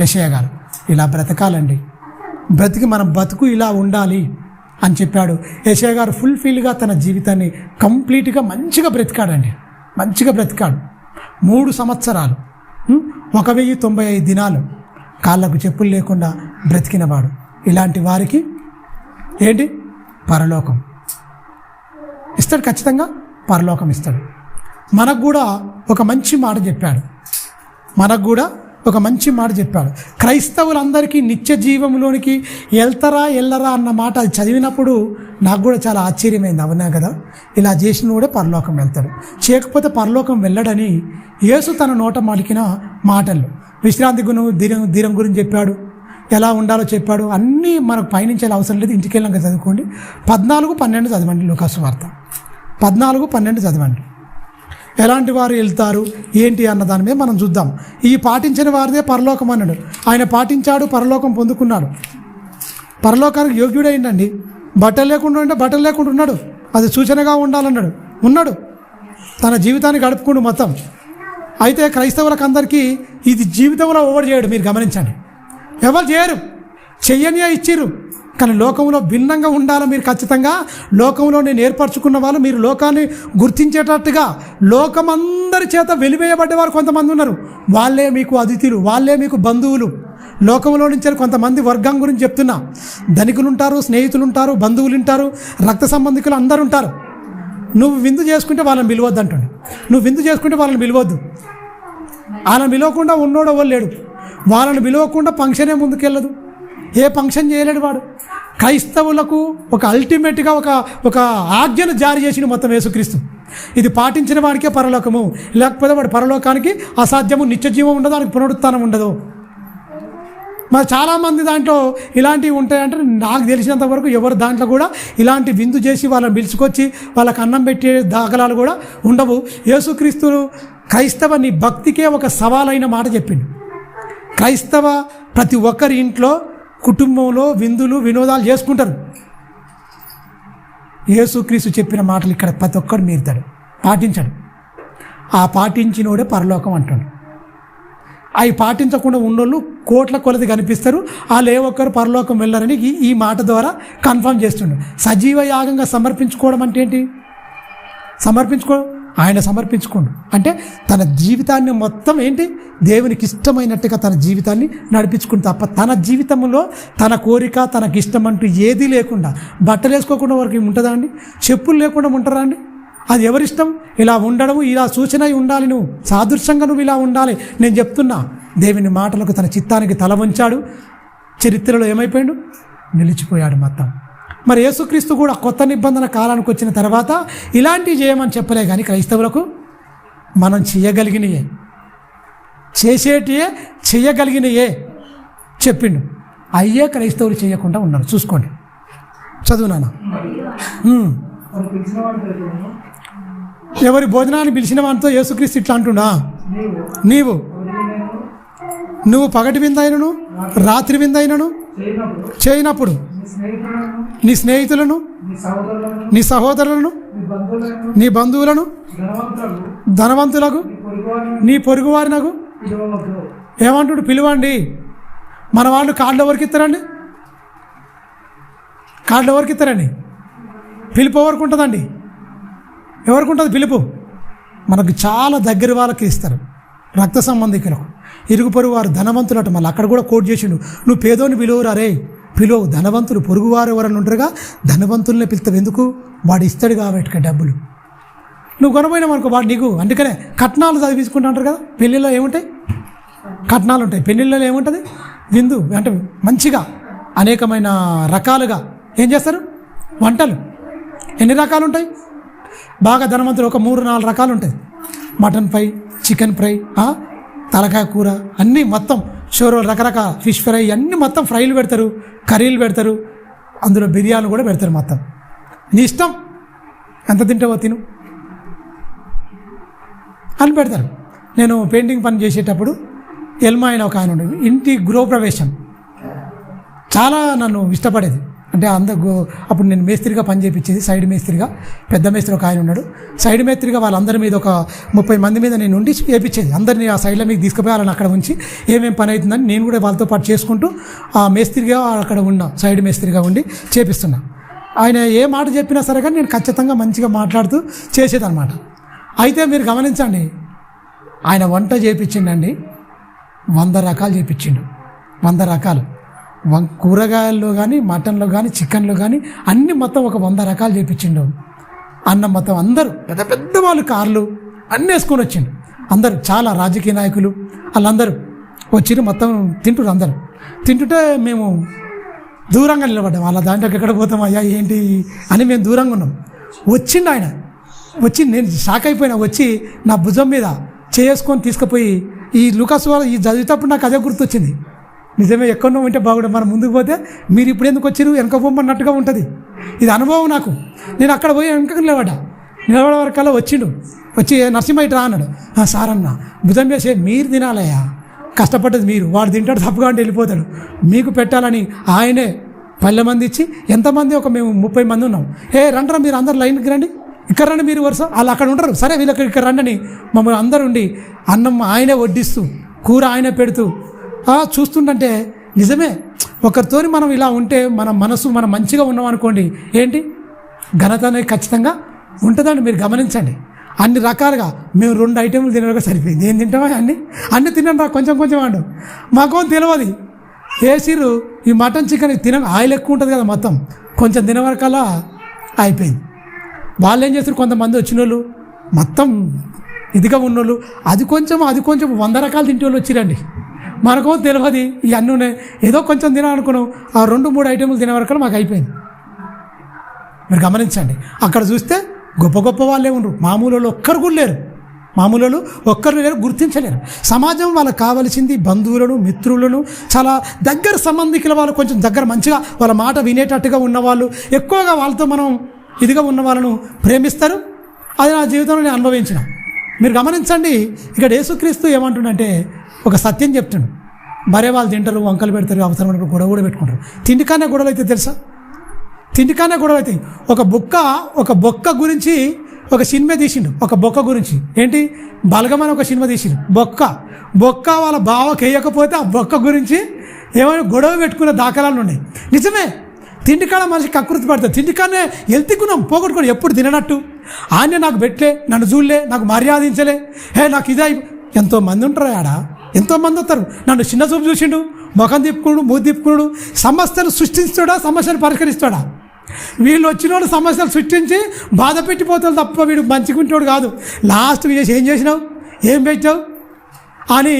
యెషయా గారు. ఇలా బ్రతకాలండి, బ్రతికి మనం బతుకు ఇలా ఉండాలి అని చెప్పాడు. యెషయా గారు ఫుల్ఫిల్గా తన జీవితాన్ని కంప్లీట్గా మంచిగా బ్రతికాడండి. 3 సంవత్సరాలు, 1095 దినాలు కాళ్ళకు చెప్పులు లేకుండా బ్రతికినవాడు. ఇలాంటి వారికి ఏంటి? పరలోకం ఇస్తాడు, ఖచ్చితంగా పరలోకం ఇస్తాడు. మనకు కూడా ఒక మంచి మాట చెప్పాడు. క్రైస్తవులందరికీ నిత్య జీవంలోనికి వెళ్ళరా అన్న మాట అది చదివినప్పుడు నాకు కూడా చాలా ఆశ్చర్యమైంది. అవునా కదా, ఇలా చేసిన కూడా పరలోకం వెళ్తాడు, చేయకపోతే పరలోకం వెళ్ళడని యేసు తన నోట మలికిన మాటలు. విశ్రాంతి దినం గురించి చెప్పాడు, ఎలా ఉండాలో చెప్పాడు. అన్నీ మనకు పయనించాలి అవసరం లేదు, ఇంటికి వెళ్ళాక చదువుకోండి. 14-12 చదవండి, లూకాసు వార్త 14-12 చదవండి. ఎలాంటి వారు వెళ్తారు ఏంటి అన్న దాని మీద మనం చూద్దాం. ఈ పాటించిన వారిదే పరలోకం అన్నాడు. ఆయన పాటించాడు, పరలోకం పొందుకున్నాడు, పరలోకానికి యోగ్యుడైందండి. బట్టలు లేకుండా ఉన్నాడు. అది సూచనగా ఉండాలన్నాడు, ఉన్నాడు. తన జీవితాన్ని గడుపుకుంటూ మొత్తం అయితే క్రైస్తవులకు అందరికీ ఇది జీవితంలో ఓవర్ చేయడు. మీరు గమనించండి, ఎవరు చేయరు, చెయ్యనియే ఇచ్చిర్రు. కానీ లోకంలో భిన్నంగా ఉండాలి మీరు. ఖచ్చితంగా లోకంలో నేను ఏర్పరచుకున్న వాళ్ళు మీరు లోకాన్ని గుర్తించేటట్టుగా లోకమందరి చేత వెలివేయబడ్డవారు కొంతమంది ఉన్నారు. వాళ్ళే మీకు అతిథులు, వాళ్ళే మీకు బంధువులు. లోకంలో నుంచి కొంతమంది వర్గం గురించి చెప్తున్నా. ధనికులు ఉంటారు, స్నేహితులు ఉంటారు, బంధువులు ఉంటారు, రక్త సంబంధికులు అందరూ ఉంటారు. నువ్వు విందు చేసుకుంటే వాళ్ళని పిలవద్దు అంటాడు. నువ్వు విందు చేసుకుంటే వాళ్ళని పిలవద్దు. వాళ్ళని పిలవకుండా ఉన్నోడు ఎవరు లేడు. వాళ్ళని పిలవకుండా ఫంక్షనే ముందుకెళ్ళదు. ఏ ఫంక్షన్ చేయలేడు వాడు. క్రైస్తవులకు ఒక అల్టిమేట్గా ఒక ఆజ్ఞను జారీ చేసిన మొత్తం యేసుక్రీస్తు. ఇది పాటించిన వాడికే పరలోకము, లేకపోతే వాడి పరలోకానికి అసాధ్యము, నిత్యజీవం ఉండదు, దానికి పునరుత్థానం ఉండదు. మరి చాలామంది దాంట్లో ఇలాంటివి ఉంటాయంటే నాకు తెలిసినంత వరకు ఎవరు దాంట్లో కూడా ఇలాంటి విందు చేసి వాళ్ళని పిలుచుకొచ్చి వాళ్ళకి అన్నం పెట్టే దాఖలాలు కూడా ఉండవు. యేసుక్రీస్తులు క్రైస్తవ నీ భక్తికే ఒక సవాలైన మాట చెప్పిండు. క్రైస్తవ ప్రతి ఒక్కరి ఇంట్లో కుటుంబంలో విందులు వినోదాలు చేసుకుంటారు. యేసుక్రీస్తు చెప్పిన మాటలు ఇక్కడ ప్రతి ఒక్కరు మీరుతాడు, పాటించాడు. ఆ పాటించినోడే పరలోకం అంటాడు. అవి పాటించకుండా ఉన్నోళ్ళు కోట్ల కొలది కనిపిస్తారు. వాళ్ళు ఏ ఒక్కరు పరలోకం వెళ్ళారని ఈ మాట ద్వారా కన్ఫర్మ్ చేస్తుండ్రు. సజీవ యాగంగా సమర్పించుకోవడం అంటే ఏంటి? ఆయన సమర్పించుకోండు అంటే తన జీవితాన్ని మొత్తం ఏంటి దేవునికి ఇష్టమైనట్టుగా తన జీవితాన్ని నడిపించుకుంటు తప్ప తన జీవితంలో తన కోరిక తనకి ఇష్టం అంటూ ఏదీ లేకుండా, బట్టలు వేసుకోకుండా వరకు ఉంటుందా అండి? చెప్పులు లేకుండా ఉంటారా అండి? అది ఎవరిష్టం? ఇలా ఉండడం, ఇలా సూచన ఉండాలి, నువ్వు సాదృశ్యంగా నువ్వు ఇలా ఉండాలి. నేను చెప్తున్నా, దేవుని మాటలకు తన చిత్తానికి తల వంచాడు. చరిత్రలో ఏమైపోయాడు? నిలిచిపోయాడు మొత్తం. మరి యేసుక్రీస్తు కూడా కొత్త నిబంధన కాలానికి వచ్చిన తర్వాత ఇలాంటివి చేయమని చెప్పలే. కానీ క్రైస్తవులకు మనం చేయగలిగినయే, చేసేటియే, చేయగలిగినయే చెప్పిండు. అయ్యే క్రైస్తవులు చేయకుండా ఉన్నారు. చూసుకోండి, చదువు నాన్న. ఎవరి భోజనాన్ని పిలిచిన వానితో యేసుక్రీస్తు ఇట్లా అంటున్నా, నువ్వు పగటి విందైనను రాత్రి విందైనను చేయనప్పుడు నీ స్నేహితులను, నీ సహోదరులను, నీ బంధువులను, ధనవంతులకు, నీ పొరుగువారినకు ఏమంటుడు? పిలువండి. మన వాళ్ళు కార్డులు ఎవరికి ఇస్తారండి? కార్డులు ఎవరికి ఇస్తారండి? పిలుపు ఎవరికి ఉంటుందండి? ఎవరికి ఉంటుంది పిలుపు? మనకు చాలా దగ్గర వాళ్ళకి ఇస్తారు, రక్త సంబంధికులకు. ఇరుగు పొరుగు వారు ధనవంతులట. మళ్ళీ అక్కడ కూడా కోట్ చేసిండు, నువ్వు పేదోని పిలువురా రే, పిలువు. ధనవంతులు పొరుగువారు ఎవరన్నా ఉంటారుగా, ధనవంతుల్ని పిలుస్తావు. ఎందుకు? వాడు ఇస్తాడు కాబట్టి డబ్బులు. నువ్వు కొనపోయినావు అనుకో, వాడు నీకు. అందుకనే కట్నాలు చదివించుకుంటా అంటారు కదా. పెళ్ళిళ్ళలో ఏముంటాయి? కట్నాలు ఉంటాయి. పెళ్ళిళ్ళలో ఏముంటుంది? విందు అంటే మంచిగా అనేకమైన రకాలుగా ఏం చేస్తారు? వంటలు. ఎన్ని రకాలు ఉంటాయి? బాగా ధనవంతులు ఒక 3-4 రకాలు ఉంటాయి. మటన్ ఫ్రై, చికెన్ ఫ్రై, తలకాయ కూర, అన్నీ మొత్తం షోరోలు, రకరకాల ఫిష్ ఫ్రై, అన్నీ మొత్తం ఫ్రైలు పెడతారు, కర్రీలు పెడతారు, అందులో బిర్యానీ కూడా పెడతారు. మొత్తం నీ ఇష్టం, ఎంత తింటావో తిను అని పెడతారు. నేను పెయింటింగ్ పని చేసేటప్పుడు ఎల్మా అయిన ఒక ఆయన ఉండేది. ఇంటి గృహప్రవేశం చాలా నన్ను ఇష్టపడేది. అంటే అప్పుడు నేను మేస్త్రిగా పని చేయించేది, సైడ్ మేస్త్రిగా. పెద్ద మేస్త్రి ఒక ఆయన ఉన్నాడు. సైడ్ మేస్త్రిగా వాళ్ళందరి మీద ఒక 30 మంది మీద నేను ఉండి చేయించేది. అందరినీ ఆ సైడ్లో మీకు తీసుకుపోయాలని అక్కడ ఉంచి ఏమేమి పని అవుతుందని నేను కూడా వాళ్ళతో పాటు చేసుకుంటూ ఆ మేస్త్రిగా అక్కడ ఉన్నా, సైడ్ మేస్త్రిగా ఉండి చేపిస్తున్నా. ఆయన ఏ మాట చెప్పినా సరే కానీ నేను ఖచ్చితంగా మంచిగా మాట్లాడుతూ చేసేదన్నమాట. అయితే మీరు గమనించండి, ఆయన వంట చేయించిండండి, 100 రకాలు చేయించిండు. 100 రకాలు కూరగాయల్లో కానీ, మటన్లో కానీ, చికెన్లో కానీ అన్నీ మొత్తం ఒక 100 రకాలు చేయించిండు. అన్నం మొత్తం అందరూ పెద్ద పెద్ద వాళ్ళు కార్లు అన్నీ వేసుకొని వచ్చిండు. అందరూ చాలా రాజకీయ నాయకులు వాళ్ళందరూ వచ్చిండ్రు. మొత్తం తింటురు. అందరూ తింటుంటే మేము దూరంగా నిలబడ్డాం. వాళ్ళ దాంట్లోకి ఎక్కడ పోతాం అయ్యా ఏంటి అని మేము దూరంగా ఉన్నాం. వచ్చిండు ఆయన. వచ్చి నేను షాక్ అయిపోయినా. వచ్చి నా భుజం మీద చేసుకొని తీసుకుపోయి ఈ లూకాసు ఈ చదివేటప్పుడు నాకు అదే గుర్తొచ్చింది. నిజమే, ఎక్కడో ఉంటే బాగుండే, మనం ముందుకు పోతే మీరు ఇప్పుడు ఎందుకు వచ్చారు వెనక పొమ్మన్నట్టుగా ఉంటుంది. ఇది అనుభవం నాకు. నేను అక్కడ పోయి వెనక నిలబడ్డా. నిలబడే వరకల్లా వచ్చిండు. వచ్చి నరసింహ ఇటు రా అన్నాడు. సార్ అన్న భుజం వేసే మీరు తినాలయ్యా, కష్టపడ్డది మీరు, వాడు తింటాడు తప్పుగా అంటే వెళ్ళిపోతాడు, మీకు పెట్టాలని ఆయనే 10 మంది ఇచ్చి, ఎంతమంది ఒక మేము 30 మంది ఉన్నాం. రండ్రా మీరు అందరు లైన్కి రండి, ఇక్కడ రండి మీరు వరుస, వాళ్ళు అక్కడ ఉంటారు, సరే వీళ్ళకి ఇక్కడ రండి అని మమ్మల్ని అందరూ ఉండి అన్నం ఆయనే వడ్డిస్తూ కూర ఆయనే పెడుతూ చూస్తుంటే నిజమే ఒకరితోని మనం ఇలా ఉంటే మన మనసు మనం మంచిగా ఉన్నాం అనుకోండి, ఏంటి ఘనత అనేది ఖచ్చితంగా ఉంటుందండి. మీరు గమనించండి, అన్ని రకాలుగా మేము 2 ఐటెంలు తినడానికి సరిపోయింది. ఏం తింటామా అన్నీ తినండి కొంచెం కొంచెం వాడు మాకేం తెలియదు. వేసిరు ఈ మటన్ చికెన్ ఆయిల్ ఎక్కువ ఉంటుంది కదా, మొత్తం కొంచెం తినవరకల్లా అయిపోయింది. వాళ్ళు ఏం చేస్తారు, కొంతమంది వచ్చిన వాళ్ళు మొత్తం ఇదిగా ఉన్నోళ్ళు అది కొంచెం 100 రకాలు తింటే వాళ్ళు వచ్చిరండి. మనకో తెలియదు ఇవన్నీ ఉన్నాయి, ఏదో కొంచెం తినాలనుకున్నాం, ఆ 2-3 ఐటెంలు తినేవరకు మాకు అయిపోయింది. మీరు గమనించండి, అక్కడ చూస్తే గొప్ప గొప్ప వాళ్ళే ఉండరు, మామూలు వాళ్ళు ఒక్కరు కూడా లేరు, మామూలు వాళ్ళు ఒక్కరు లేరు, గుర్తించలేరు. సమాజం వాళ్ళకి కావలసింది బంధువులను, మిత్రులను, చాలా దగ్గర సంబంధికుల వాళ్ళు, కొంచెం దగ్గర మంచిగా వాళ్ళ మాట వినేటట్టుగా ఉన్నవాళ్ళు, ఎక్కువగా వాళ్ళతో మనం ఇదిగా ఉన్న వాళ్ళను ప్రేమిస్తారు. అది నా జీవితంలో నేను అనుభవించిన. మీరు గమనించండి, ఇక్కడ యేసుక్రీస్తు ఏమంటుండంటే ఒక సత్యం చెప్తుండు. భార్య వాళ్ళు తింటారు, వంకలు పెడతారు, అవసరమైన గొడవ కూడా పెట్టుకుంటారు. తిండికానే గొడవలు అయితే తెలుసా, తిండికానే గొడవ అవుతాయి. ఒక బొక్క గురించి ఒక సినిమా తీసిండు, ఒక బొక్క గురించి. ఏంటి బలగమని ఒక సినిమా తీసిండు. బొక్క వాళ్ళ బావకి వేయకపోతే ఆ బొక్క గురించి ఏమైనా గొడవ పెట్టుకునే దాఖలాలు ఉన్నాయి. నిజమే, తిండికాడ మనిషికి కకృతి పడుతుంది. తిండికానే వెళ్తికున్నాం పోగొట్టుకోండి, ఎప్పుడు తిననట్టు ఆయన నాకు పెట్టలే, నన్ను చూడలే, నాకు మర్యాదించలే, నాకు ఇదే. ఎంతోమంది ఉంటారు ఆడ, ఎంతోమంది వస్తారు. నన్ను చిన్న చూపు చూసిండు, ముఖం తిప్పుకున్నాడు, మూతి తిప్పుకున్నాడు. సమస్యను సృష్టిస్తాడా, సమస్యను పరిష్కరిస్తాడా? వీళ్ళు వచ్చిన వాళ్ళు సమస్యలు సృష్టించి బాధ పెట్టిపోతారు తప్ప వీడు మంచిగుంటాడు కాదు. లాస్ట్కి చేసి ఏం చేసినావు, ఏం పెట్టావు అని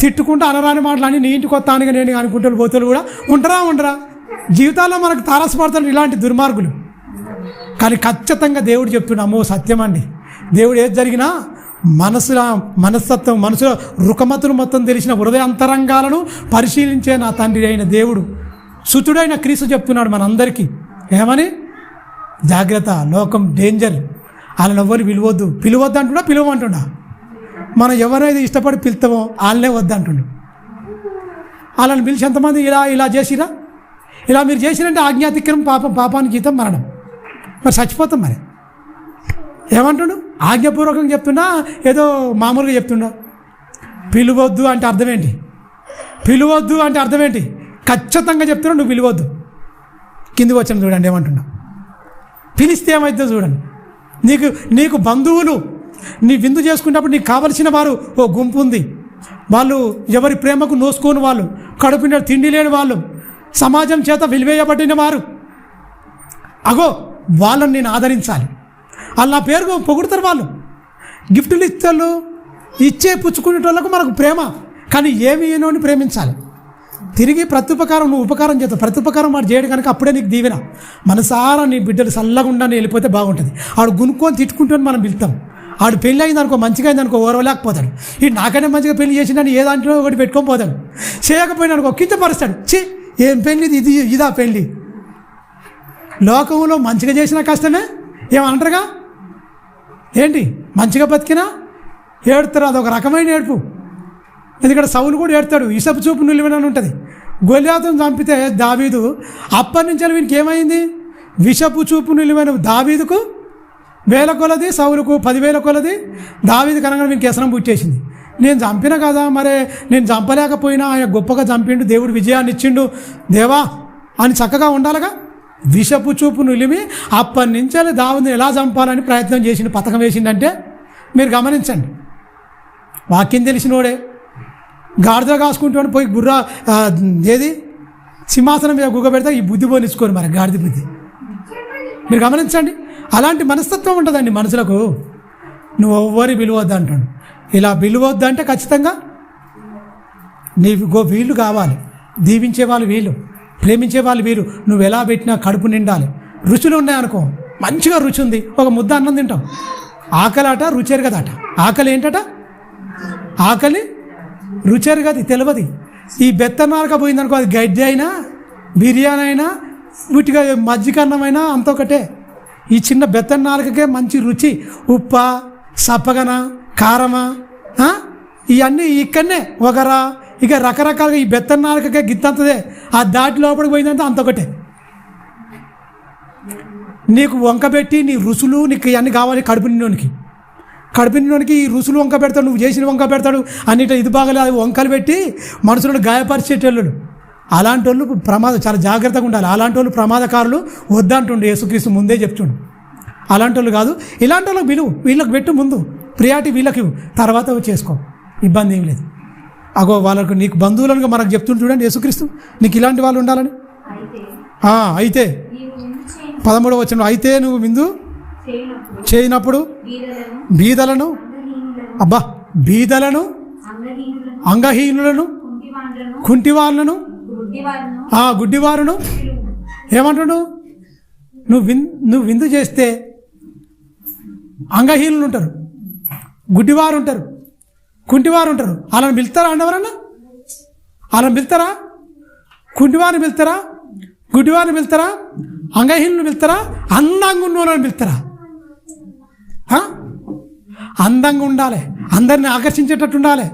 తిట్టుకుంటూ అనరాని మాటలు నీ ఇంటికి వస్తానుగా నేను అనుకుంటారు పోతారు కూడా ఉండరా. జీవితాల్లో మనకు తారసపడతారు ఇలాంటి దుర్మార్గులు. కానీ ఖచ్చితంగా దేవుడు చెప్తున్నాము, సత్యం అండి. దేవుడు ఏది జరిగినా మనస్తత్వం, మనసులో రుకమతులు మొత్తం తెలిసిన హృదయాంతరంగాలను పరిశీలించే నా తండ్రి అయిన దేవుడు, సుతుడైన క్రీస్తు చెప్తున్నాడు మనందరికీ. ఏమని? జాగ్రత్త, లోకం డేంజర్, వాళ్ళని ఎవ్వరు పిలవద్దు అంటున్నా, పిలవమంటున్నా. మనం ఎవరైతే ఇష్టపడి పిలుస్తామో వాళ్ళనే వద్దంటుండు. వాళ్ళని పిలిచి ఎంతమంది ఇలా చేసిరా, ఇలా మీరు చేసిరంటే ఆజ్ఞాతిక్రమం, పాపానికి జీతం మరణం. మరి చచ్చిపోతాం. మరి ఏమంటుండు? ఆజ్ఞాపూర్వకంగా చెప్తున్నా, ఏదో మామూలుగా చెప్తుండా? పిలవద్దు అంటే అర్థం ఏంటి? ఖచ్చితంగా చెప్తున్నా, నువ్వు పిలవద్దు. కిందికి వచ్చాను చూడండి ఏమంటున్నా. పిలిస్తే ఏమైతే చూడండి, నీకు బంధువులు నీ విందు చేసుకున్నప్పుడు నీకు కావలసిన వారు ఓ గుంపు ఉంది. వాళ్ళు ఎవరి ప్రేమకు నోసుకోని వాళ్ళు, కడుపున తిండి లేని వాళ్ళు, సమాజం చేత వెలివేయబడిన వారు. అగో వాళ్ళని నేను ఆదరించాలి. వాళ్ళు నా పేరు పొగుడతారు, వాళ్ళు గిఫ్టులు ఇస్తారు, ఇచ్చే పుచ్చుకునేటోళ్ళకు మనకు ప్రేమ. కానీ ఏమి ఏనోని ప్రేమించాలి. తిరిగి ప్రత్యుపకారం, నువ్వు ఉపకారం చేస్తావు, ప్రత్యుపకారం వాడు చేయడు కనుక అప్పుడే నీకు దీవెన. మనసారా నీ బిడ్డలు చల్లగుండా వెళ్ళిపోతే బాగుంటుంది. ఆడు గునుక్కొని తిట్టుకుంటూ మనం పిలుస్తాం. ఆడు పెళ్ళి అయింది అనుకో, మంచిగా అయింది అనుకో, ఓరవలేకపోతాడు. ఈ నాకనే మంచిగా పెళ్లి చేసిందని ఏ దాంట్లో ఒకటి పెట్టుకొని పోతాడు. చేయకపోయినా అనుకో కించపరుస్తాడు. ఏం పెళ్ళి ఇదా పెళ్ళి? లోకంలో మంచిగా చేసిన కష్టమే ఏమంటారుగా. ఏంటి మంచిగా బతికినా ఏడుతారు, అదొక రకమైన ఏడుపు. ఎందుకంటే సౌలు కూడా ఏడతాడు, ఇసపు చూపు నిలువనని ఉంటుంది. గొల్యాతును చంపితే దావీదు అప్పటి నుంచి వీనికి ఏమైంది? విషపు చూపు నిలువైన దావీదుకు 1000 కొలది, సౌలుకు 10,000 కొలది. దావీదు కనుక వీనికి వ్యసనం పుట్టేసింది. నేను చంపిన కదా, మరే నేను చంపలేకపోయినా ఆయన గొప్పగా చంపిండు, దేవుడు విజయాన్ని ఇచ్చిండు దేవా అని చక్కగా ఉండాలిగా. విషపు చూపు నిలిమి అప్పటి నుంచి దావీదుని ఎలా చంపాలని ప్రయత్నం చేసిండు, పథకం వేసిండంటే మీరు గమనించండి. వాక్యం తెలిసినోడే గాడిద కాసుకుంటాడు, పోయి ఏది సింహాసనం మీద గుగ్గబెడితే ఈ బుద్ధి పోనిచ్చుకోరు మరి గాడిద బుద్ధి. మీరు గమనించండి, అలాంటి మనస్తత్వం ఉంటుందండి మనుషులకు. నువ్వు ఎవ్వరి పిలవద్దు అంటాడు. ఇలా పిలవద్దు అంటే ఖచ్చితంగా వీళ్ళు కావాలి, దీవించే వాళ్ళు వీళ్ళు, ప్రేమించే వాళ్ళు వీళ్ళు. నువ్వు ఎలా పెట్టినా కడుపు నిండాలి. రుచులు ఉన్నాయనుకో, మంచిగా రుచి ఉంది, ఒక ముద్ద అన్నం తింటాం. ఆకలి అట రుచేరు కదట. ఆకలి ఏంటట? ఆకలి రుచేరు కదా, తెలియదు. ఈ బెత్తనారక పోయిందనుకో, అది గడ్డి అయినా బిర్యానీ అయినా వీటిగా మజ్జిగన్నమైనా అంత ఒకటే. ఈ చిన్న బెత్తనారకకే మంచి రుచి. ఉప్ప, సప్పగన, కారమా, ఇవన్నీ ఇక్కడనే ఒకరా. ఇక రకరకాలుగా ఈ బెత్తనారకకే గిత్తంతదే. ఆ దాటి లోపలికి పోయిందంటే అంత ఒకటే. నీకు వంకబెట్టి నీ రుసులు నీకు ఇవన్నీ కావాలి కడుపు నిండోనికి ఈ రుసులు వంక పెడతాడు, నువ్వు చేసిన వంక పెడతాడు, అన్నిట ఇది బాగలేదు వంకలు పెట్టి మనుషులను గాయపరిచేటోళ్ళు. అలాంటి వాళ్ళు చాలా జాగ్రత్తగా ఉండాలి. అలాంటి వాళ్ళు ప్రమాదకారులు వద్దంటుండు యేసుక్రీస్తు ముందే చెప్తుండు. అలాంటి వాళ్ళు కాదు, ఇలాంటి వాళ్ళకి విలువ, వీళ్ళకి పెట్టు ముందు ప్రియారిటీ వీళ్ళకి తర్వాత చేసుకో, ఇబ్బంది ఏం లేదు. అగో వాళ్ళకు నీకు బంధువులను మనకు చెప్తుండు చూడండి యేసుక్రీస్తు, నీకు ఇలాంటి వాళ్ళు ఉండాలని. అయితే 13వ వచనంలో, అయితే నువ్వు విందు చేయనప్పుడు బీదలను అంగహీనులను కుంటివాళ్ళను గుడ్డివారును ఏమంటాడు, నువ్వు విందు చేస్తే అంగహీనులు ఉంటారు, గుడ్డివారు ఉంటారు, కుంటివారు ఉంటారు. వాళ్ళని పిలుస్తారా అండి ఎవరన్నా? వాళ్ళని పిలుస్తారా? కుంటివారిని పిలుస్తారా? గుడ్డివారిని పిలుస్తారా? అంగహీనులను పిలుస్తారా? అందంగా ఉన్న వాళ్ళని పిలుస్తారా? అందంగా ఉండాలి, అందరిని ఆకర్షించేటట్టు ఉండాలి,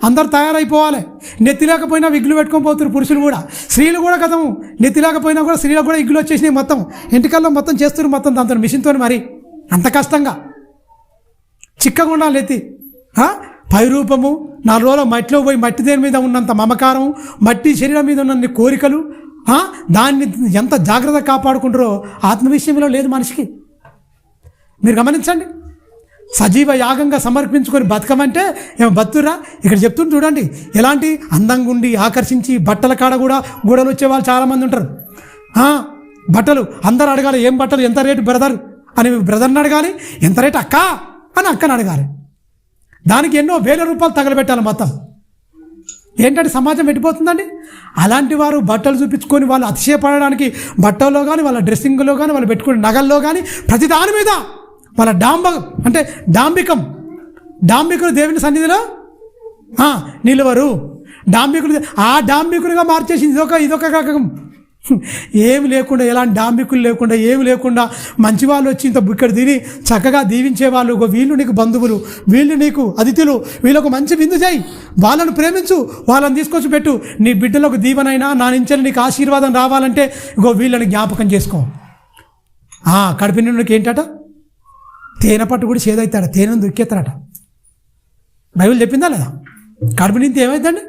అందరు తయారైపోవాలి. నెత్తి లేకపోయినా విగ్గులు పెట్టుకొని పోతున్నారు పురుషులు కూడా, స్త్రీలు కూడా కథము నెత్తి లేకపోయినా కూడా స్త్రీలకు కూడా ఇగ్గులు వచ్చేసినాయి. మొత్తం ఇంటికల్లో మొత్తం చేస్తున్నారు, మొత్తం దాంతో మిషన్తో. మరి అంత కష్టంగా చిక్కగా ఉండాలి నెత్తి. పై రూపము 4 రోజులు మట్టిలో పోయి మట్టి దేని మీద ఉన్నంత మమకారం, మట్టి శరీరం మీద ఉన్న కోరికలు, దాన్ని ఎంత జాగ్రత్తగా కాపాడుకుంటారో ఆత్మవిషయంలో లేదు మనిషికి. మీరు గమనించండి. సజీవ యాగంగా సమర్పించుకొని బతకమంటే ఏమో బతురా. ఇక్కడ చెప్తుంది చూడండి, ఎలాంటి అందంగా ఉండి ఆకర్షించి బట్టల కాడ కూడా గూడలు వచ్చే వాళ్ళు చాలామంది ఉంటారు. బట్టలు అందరు అడగాలి, ఏం బట్టలు, ఎంత రేటు బ్రదర్ అని బ్రదర్ని అడగాలి, ఎంత రేటు అక్క అని అక్కని అడగాలి. దానికి ఎన్నో వేల రూపాయలు తగలబెట్టాలి మొత్తం. ఏంటంటే సమాజం పెట్టిపోతుందండి. అలాంటి వారు బట్టలు చూపించుకొని వాళ్ళు అతిశయపడడానికి బట్టల్లో కానీ వాళ్ళ డ్రెస్సింగ్లో కానీ వాళ్ళు పెట్టుకునే నగల్లో కానీ ప్రతి దాని మీద వాళ్ళ డాంబికులు దేవుని సన్నిధిలో నిలువరు. డాంబికులుగా మార్చేసింది ఇదొక రకం. ఏమి లేకుండా, ఎలాంటి డాంబికులు లేకుండా, ఏమి లేకుండా మంచి వాళ్ళు వచ్చి ఇంత ఇక్కడ తిని చక్కగా దీవించే వాళ్ళు, వీళ్ళు నీకు బంధువులు, వీళ్ళు నీకు అతిథులు, వీళ్ళకు మంచి విందు చేయి, వాళ్ళను ప్రేమించు, వాళ్ళని తీసుకొచ్చి పెట్టు. నీ బిడ్డలకు దీవెనైనా నా నుంచి నీకు ఆశీర్వాదం రావాలంటే వీళ్ళని జ్ఞాపకం చేసుకో. కడుపు నిండుకి ఏంటట, తేనె పట్టు కూడా చేదవుతాడ, తేనెను దుక్కేస్తాడట. బైబిల్ చెప్పిందా లేదా? కడుపు నిండి ఏమైందండి?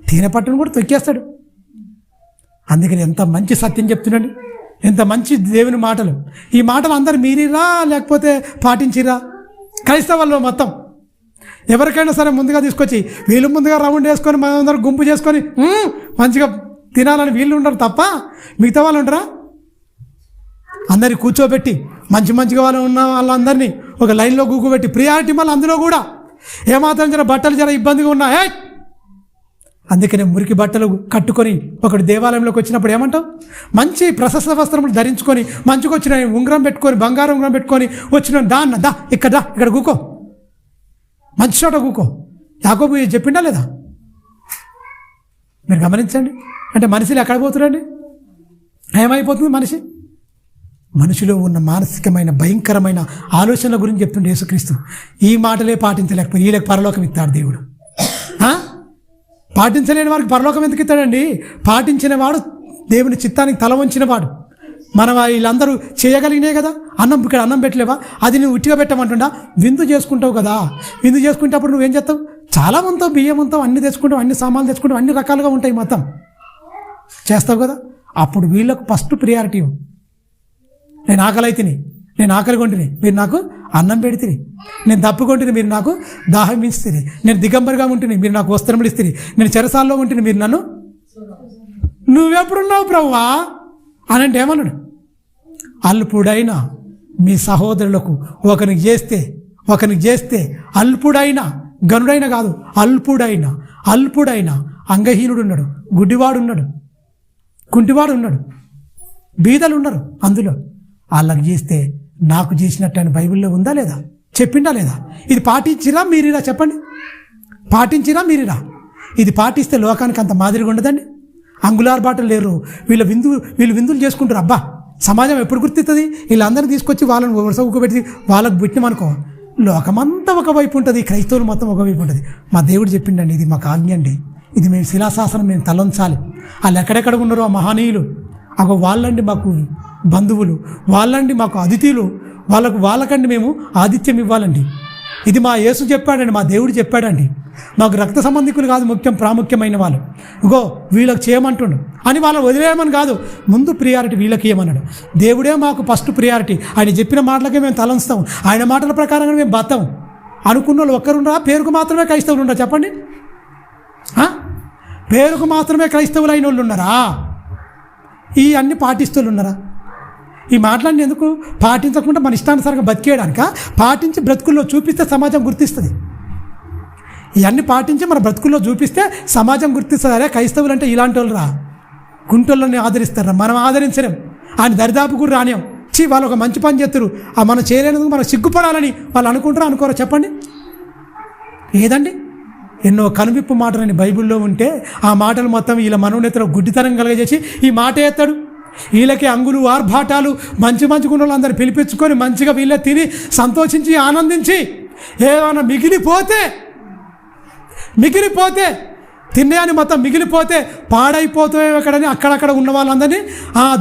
తేనె పట్టును కూడా తొక్కేస్తాడు. అందుకని ఎంత మంచి సత్యం చెప్తున్నాడు, ఎంత మంచి దేవుని మాటలు. ఈ మాటలు అందరు మీరిరా లేకపోతే పాటించిరా? క్రైస్తవుల్లో మొత్తం ఎవరికైనా సరే ముందుగా తీసుకొచ్చి వీళ్ళు ముందుగా రౌండ్ వేసుకొని మనందరూ గుంపు చేసుకొని మంచిగా తినాలని వీళ్ళు ఉండరు తప్ప మిగతా వాళ్ళు ఉండరా? అందరినీ కూర్చోబెట్టి మంచిగా వాళ్ళు ఉన్న వాళ్ళందరినీ ఒక లైన్లో కూకోబెట్టి ప్రియారిటీ మళ్ళీ అందులో కూడా ఏమాత్రం జర బట్టలు జర ఇబ్బందిగా ఉన్నా అందుకనే మురికి బట్టలు కట్టుకొని ఒకటి దేవాలయంలోకి వచ్చినప్పుడు ఏమంటావు? మంచి ప్రశస్త వస్త్రములు ధరించుకొని మంచిగా వచ్చిన ఉంగరం పెట్టుకొని బంగారం ఉంగరం పెట్టుకొని వచ్చిన ఇక్కడ కూకో, మంచి చోట కూకో. యాకోబు చెప్పిండా లేదా? మీరు గమనించండి. అంటే మనిషిలో ఎక్కడ పోతున్నారండి? ఏమైపోతుంది మనిషిలో ఉన్న మానసికమైన భయంకరమైన ఆలోచనల గురించి చెప్తుండే యేసుక్రీస్తు. ఈ మాటలే పాటించలేకపోయి వీళ్ళకి పరలోకం ఇస్తాడు దేవుడు. పాటించలేని వారికి పరలోకం ఎందుకు ఇస్తాడండి? పాటించిన వాడు దేవుని చిత్తానికి తల వంచినవాడు. మనం వీళ్ళందరూ చేయగలిగినే కదా. ఇక్కడ అన్నం పెట్టలేవా? అది నువ్వు ఉట్టిగా పెట్టమంటుండా? విందు చేసుకుంటావు కదా. విందు చేసుకుంటేప్పుడు నువ్వేం చేస్తావు? చాలా ఉంటావు, బియ్యం ఉంటావు, అన్ని తెచ్చుకుంటావు, అన్ని సామాన్లు తెచ్చుకుంటావు, అన్ని రకాలుగా ఉంటాయి మొత్తం చేస్తావు కదా. అప్పుడు వీళ్ళకు ఫస్ట్ ప్రియారిటీ. నేను ఆకలి కొంటిని, మీరు నాకు అన్నం పెడితిరి. నేను దప్పుకొంటిని, మీరు నాకు దాహం ఇస్తుంది. నేను దిగంబరిగా ఉంటుంది, మీరు నాకు వస్త్రములు ఇస్తుంది. నేను చెరసాల్లో ఉంటుంది, మీరు నన్ను నువ్వెప్పుడున్నావు ప్రభువా అని అంటే ఏమన్నాడు? అల్పుడైన మీ సహోదరులకు ఒకరికి చేస్తే అల్పుడైన, గనుడైన కాదు, అల్పుడైన అంగహీనుడు ఉన్నాడు, గుడ్డివాడు ఉన్నాడు, కుంటివాడు ఉన్నాడు, బీదలు ఉన్నారు. అందులో వాళ్ళకి చేస్తే నాకు చేసినట్టు అని బైబిల్లో ఉందా లేదా? చెప్పిండా లేదా? ఇది పాటించిరా మీరిరా? చెప్పండి, పాటించిరా మీరిరా? ఇది పాటిస్తే లోకానికి అంత మాదిరిగా ఉండదండి. అంగుళార్ బాటలు లేరు, వీళ్ళు విందులు చేసుకుంటారు. అబ్బా, సమాజం ఎప్పుడు గుర్తిస్తుంది? వీళ్ళందరినీ తీసుకొచ్చి వాళ్ళని వరుసపెట్టి వాళ్ళకు పెట్టినమనుకో, లోకమంతా ఒకవైపు ఉంటుంది, క్రైస్తవులు మొత్తం ఒకవైపు ఉంటుంది. మా దేవుడు చెప్పిండండి, ఇది మాకు ఆజ్ఞ అండి, ఇది మేము శిలాశాసనం మేము తలంచాలి. వాళ్ళు ఎక్కడెక్కడ ఉన్నారో ఆ మహనీయులు, అగో వాళ్ళండి మాకు బంధువులు, వాళ్ళండి మాకు అతిథులు, వాళ్ళకండి మేము ఆతిథ్యం ఇవ్వాలండి. ఇది మా యేసు చెప్పాడండి, మా దేవుడు చెప్పాడండి. మాకు రక్త సంబంధికులు కాదు ప్రాముఖ్యమైన వాళ్ళు, ఇగో వీళ్ళకి చేయమంటుండు అని వాళ్ళని వదిలేయమని కాదు, ముందు ప్రియారిటీ వీళ్ళకి ఇవ్వమన్నాడు. దేవుడే మాకు ఫస్ట్ ప్రియారిటీ. ఆయన చెప్పిన మాటలకే మేము తలంస్తాం, ఆయన మాటల ప్రకారంగా మేము బతాం అనుకున్న వాళ్ళు ఒక్కరుండరా? పేరుకు మాత్రమే క్రైస్తవులు ఉండరా చెప్పండి? పేరుకు మాత్రమే క్రైస్తవులు అయిన వాళ్ళు ఉన్నారా? ఈ అన్ని పాటిస్తూ ఉన్నారా? ఈ మాటలన్నీ ఎందుకు? పాటించకుండా మన ఇష్టానుసారంగా బతికేయడానిక? పాటించి బ్రతుకుల్లో చూపిస్తే సమాజం గుర్తిస్తుంది. ఇవన్నీ పాటించి మన బ్రతుకుల్లో చూపిస్తే సమాజం గుర్తిస్తుంది. అరే క్రైస్తవులు అంటే ఇలాంటి వాళ్ళు రా, గుంటోళ్ళని ఆదరిస్తారా? మనం ఆదరించలేం, ఆయన దరిదాపు కూడా రానియం. వాళ్ళు ఒక మంచి పని చేస్తారు, మనం చేయలేనందుకు మనం సిగ్గుపడాలని వాళ్ళు అనుకోరా చెప్పండి? ఏదండి? ఎన్నో కనువిప్పు మాటలని బైబిల్లో ఉంటే ఆ మాటలు మొత్తం వీళ్ళ మనోనేతలో గుడ్డితనం కలగజేసి ఈ మాట ఎత్తాడు. వీళ్ళకి అంగులు ఆర్భాటాలు మంచి గుణాలు అందరు పిలిపించుకొని మంచిగా వీళ్ళే తిని సంతోషించి ఆనందించి ఏమైనా మిగిలిపోతే తినేయాని మొత్తం మిగిలిపోతే పాడైపోతాయి ఎక్కడని అక్కడక్కడ ఉన్న వాళ్ళందరినీ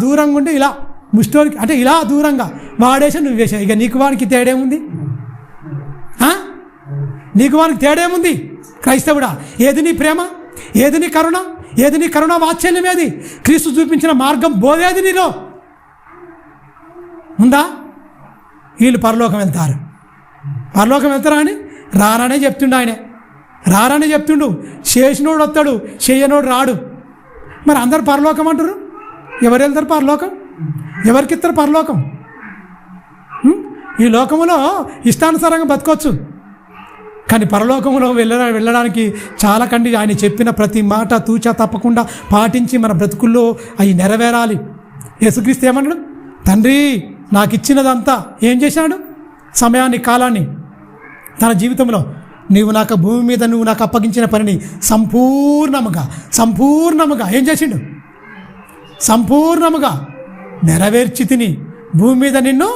దూరంగా ఉండి ఇలా ముష్టోనికి అంటే ఇలా దూరంగా వాడేసి నువ్వు వేసావు. ఇక నీకు వానికి తేడేముంది? నీకు వానికి తేడేముంది? క్రైస్తవుడా, ఏది నీ ప్రేమ, ఏది నీ కరుణ, ఏది నీ కరుణ వాత్సల్యం, ఏది క్రీస్తు చూపించిన మార్గం బోధేది నీలో ఉందా? వీళ్ళు పరలోకం వెళ్తారా అని రారానే చెప్తుండు. ఆయనే రారానే చెప్తుండు. చేసినోడు వస్తాడు, చేయనోడు రాడు. మరి అందరు పరలోకం అంటారు. ఎవరు వెళ్తారు పరలోకం? ఎవరికి ఇస్తారు పరలోకం? ఈ లోకంలో ఇష్టానుసారంగా బతకొచ్చు, కానీ పరలోకంలో వెళ్ళడానికి చాలా కండి ఆయన చెప్పిన ప్రతి మాట తూచా తప్పకుండా పాటించి మన బ్రతుకుల్లో అవి నెరవేరాలి. యేసుక్రీస్తు ఏమన్నాడు? తండ్రి నాకు ఇచ్చినదంతా ఏం చేశాడు? సమయాన్ని, కాలాన్ని తన జీవితంలో నువ్వు నాకు భూమి మీద నువ్వు నాకు అప్పగించిన పనిని సంపూర్ణముగా ఏం చేసిండు? సంపూర్ణముగా నెరవేర్చి తిని భూమి మీద నిన్ను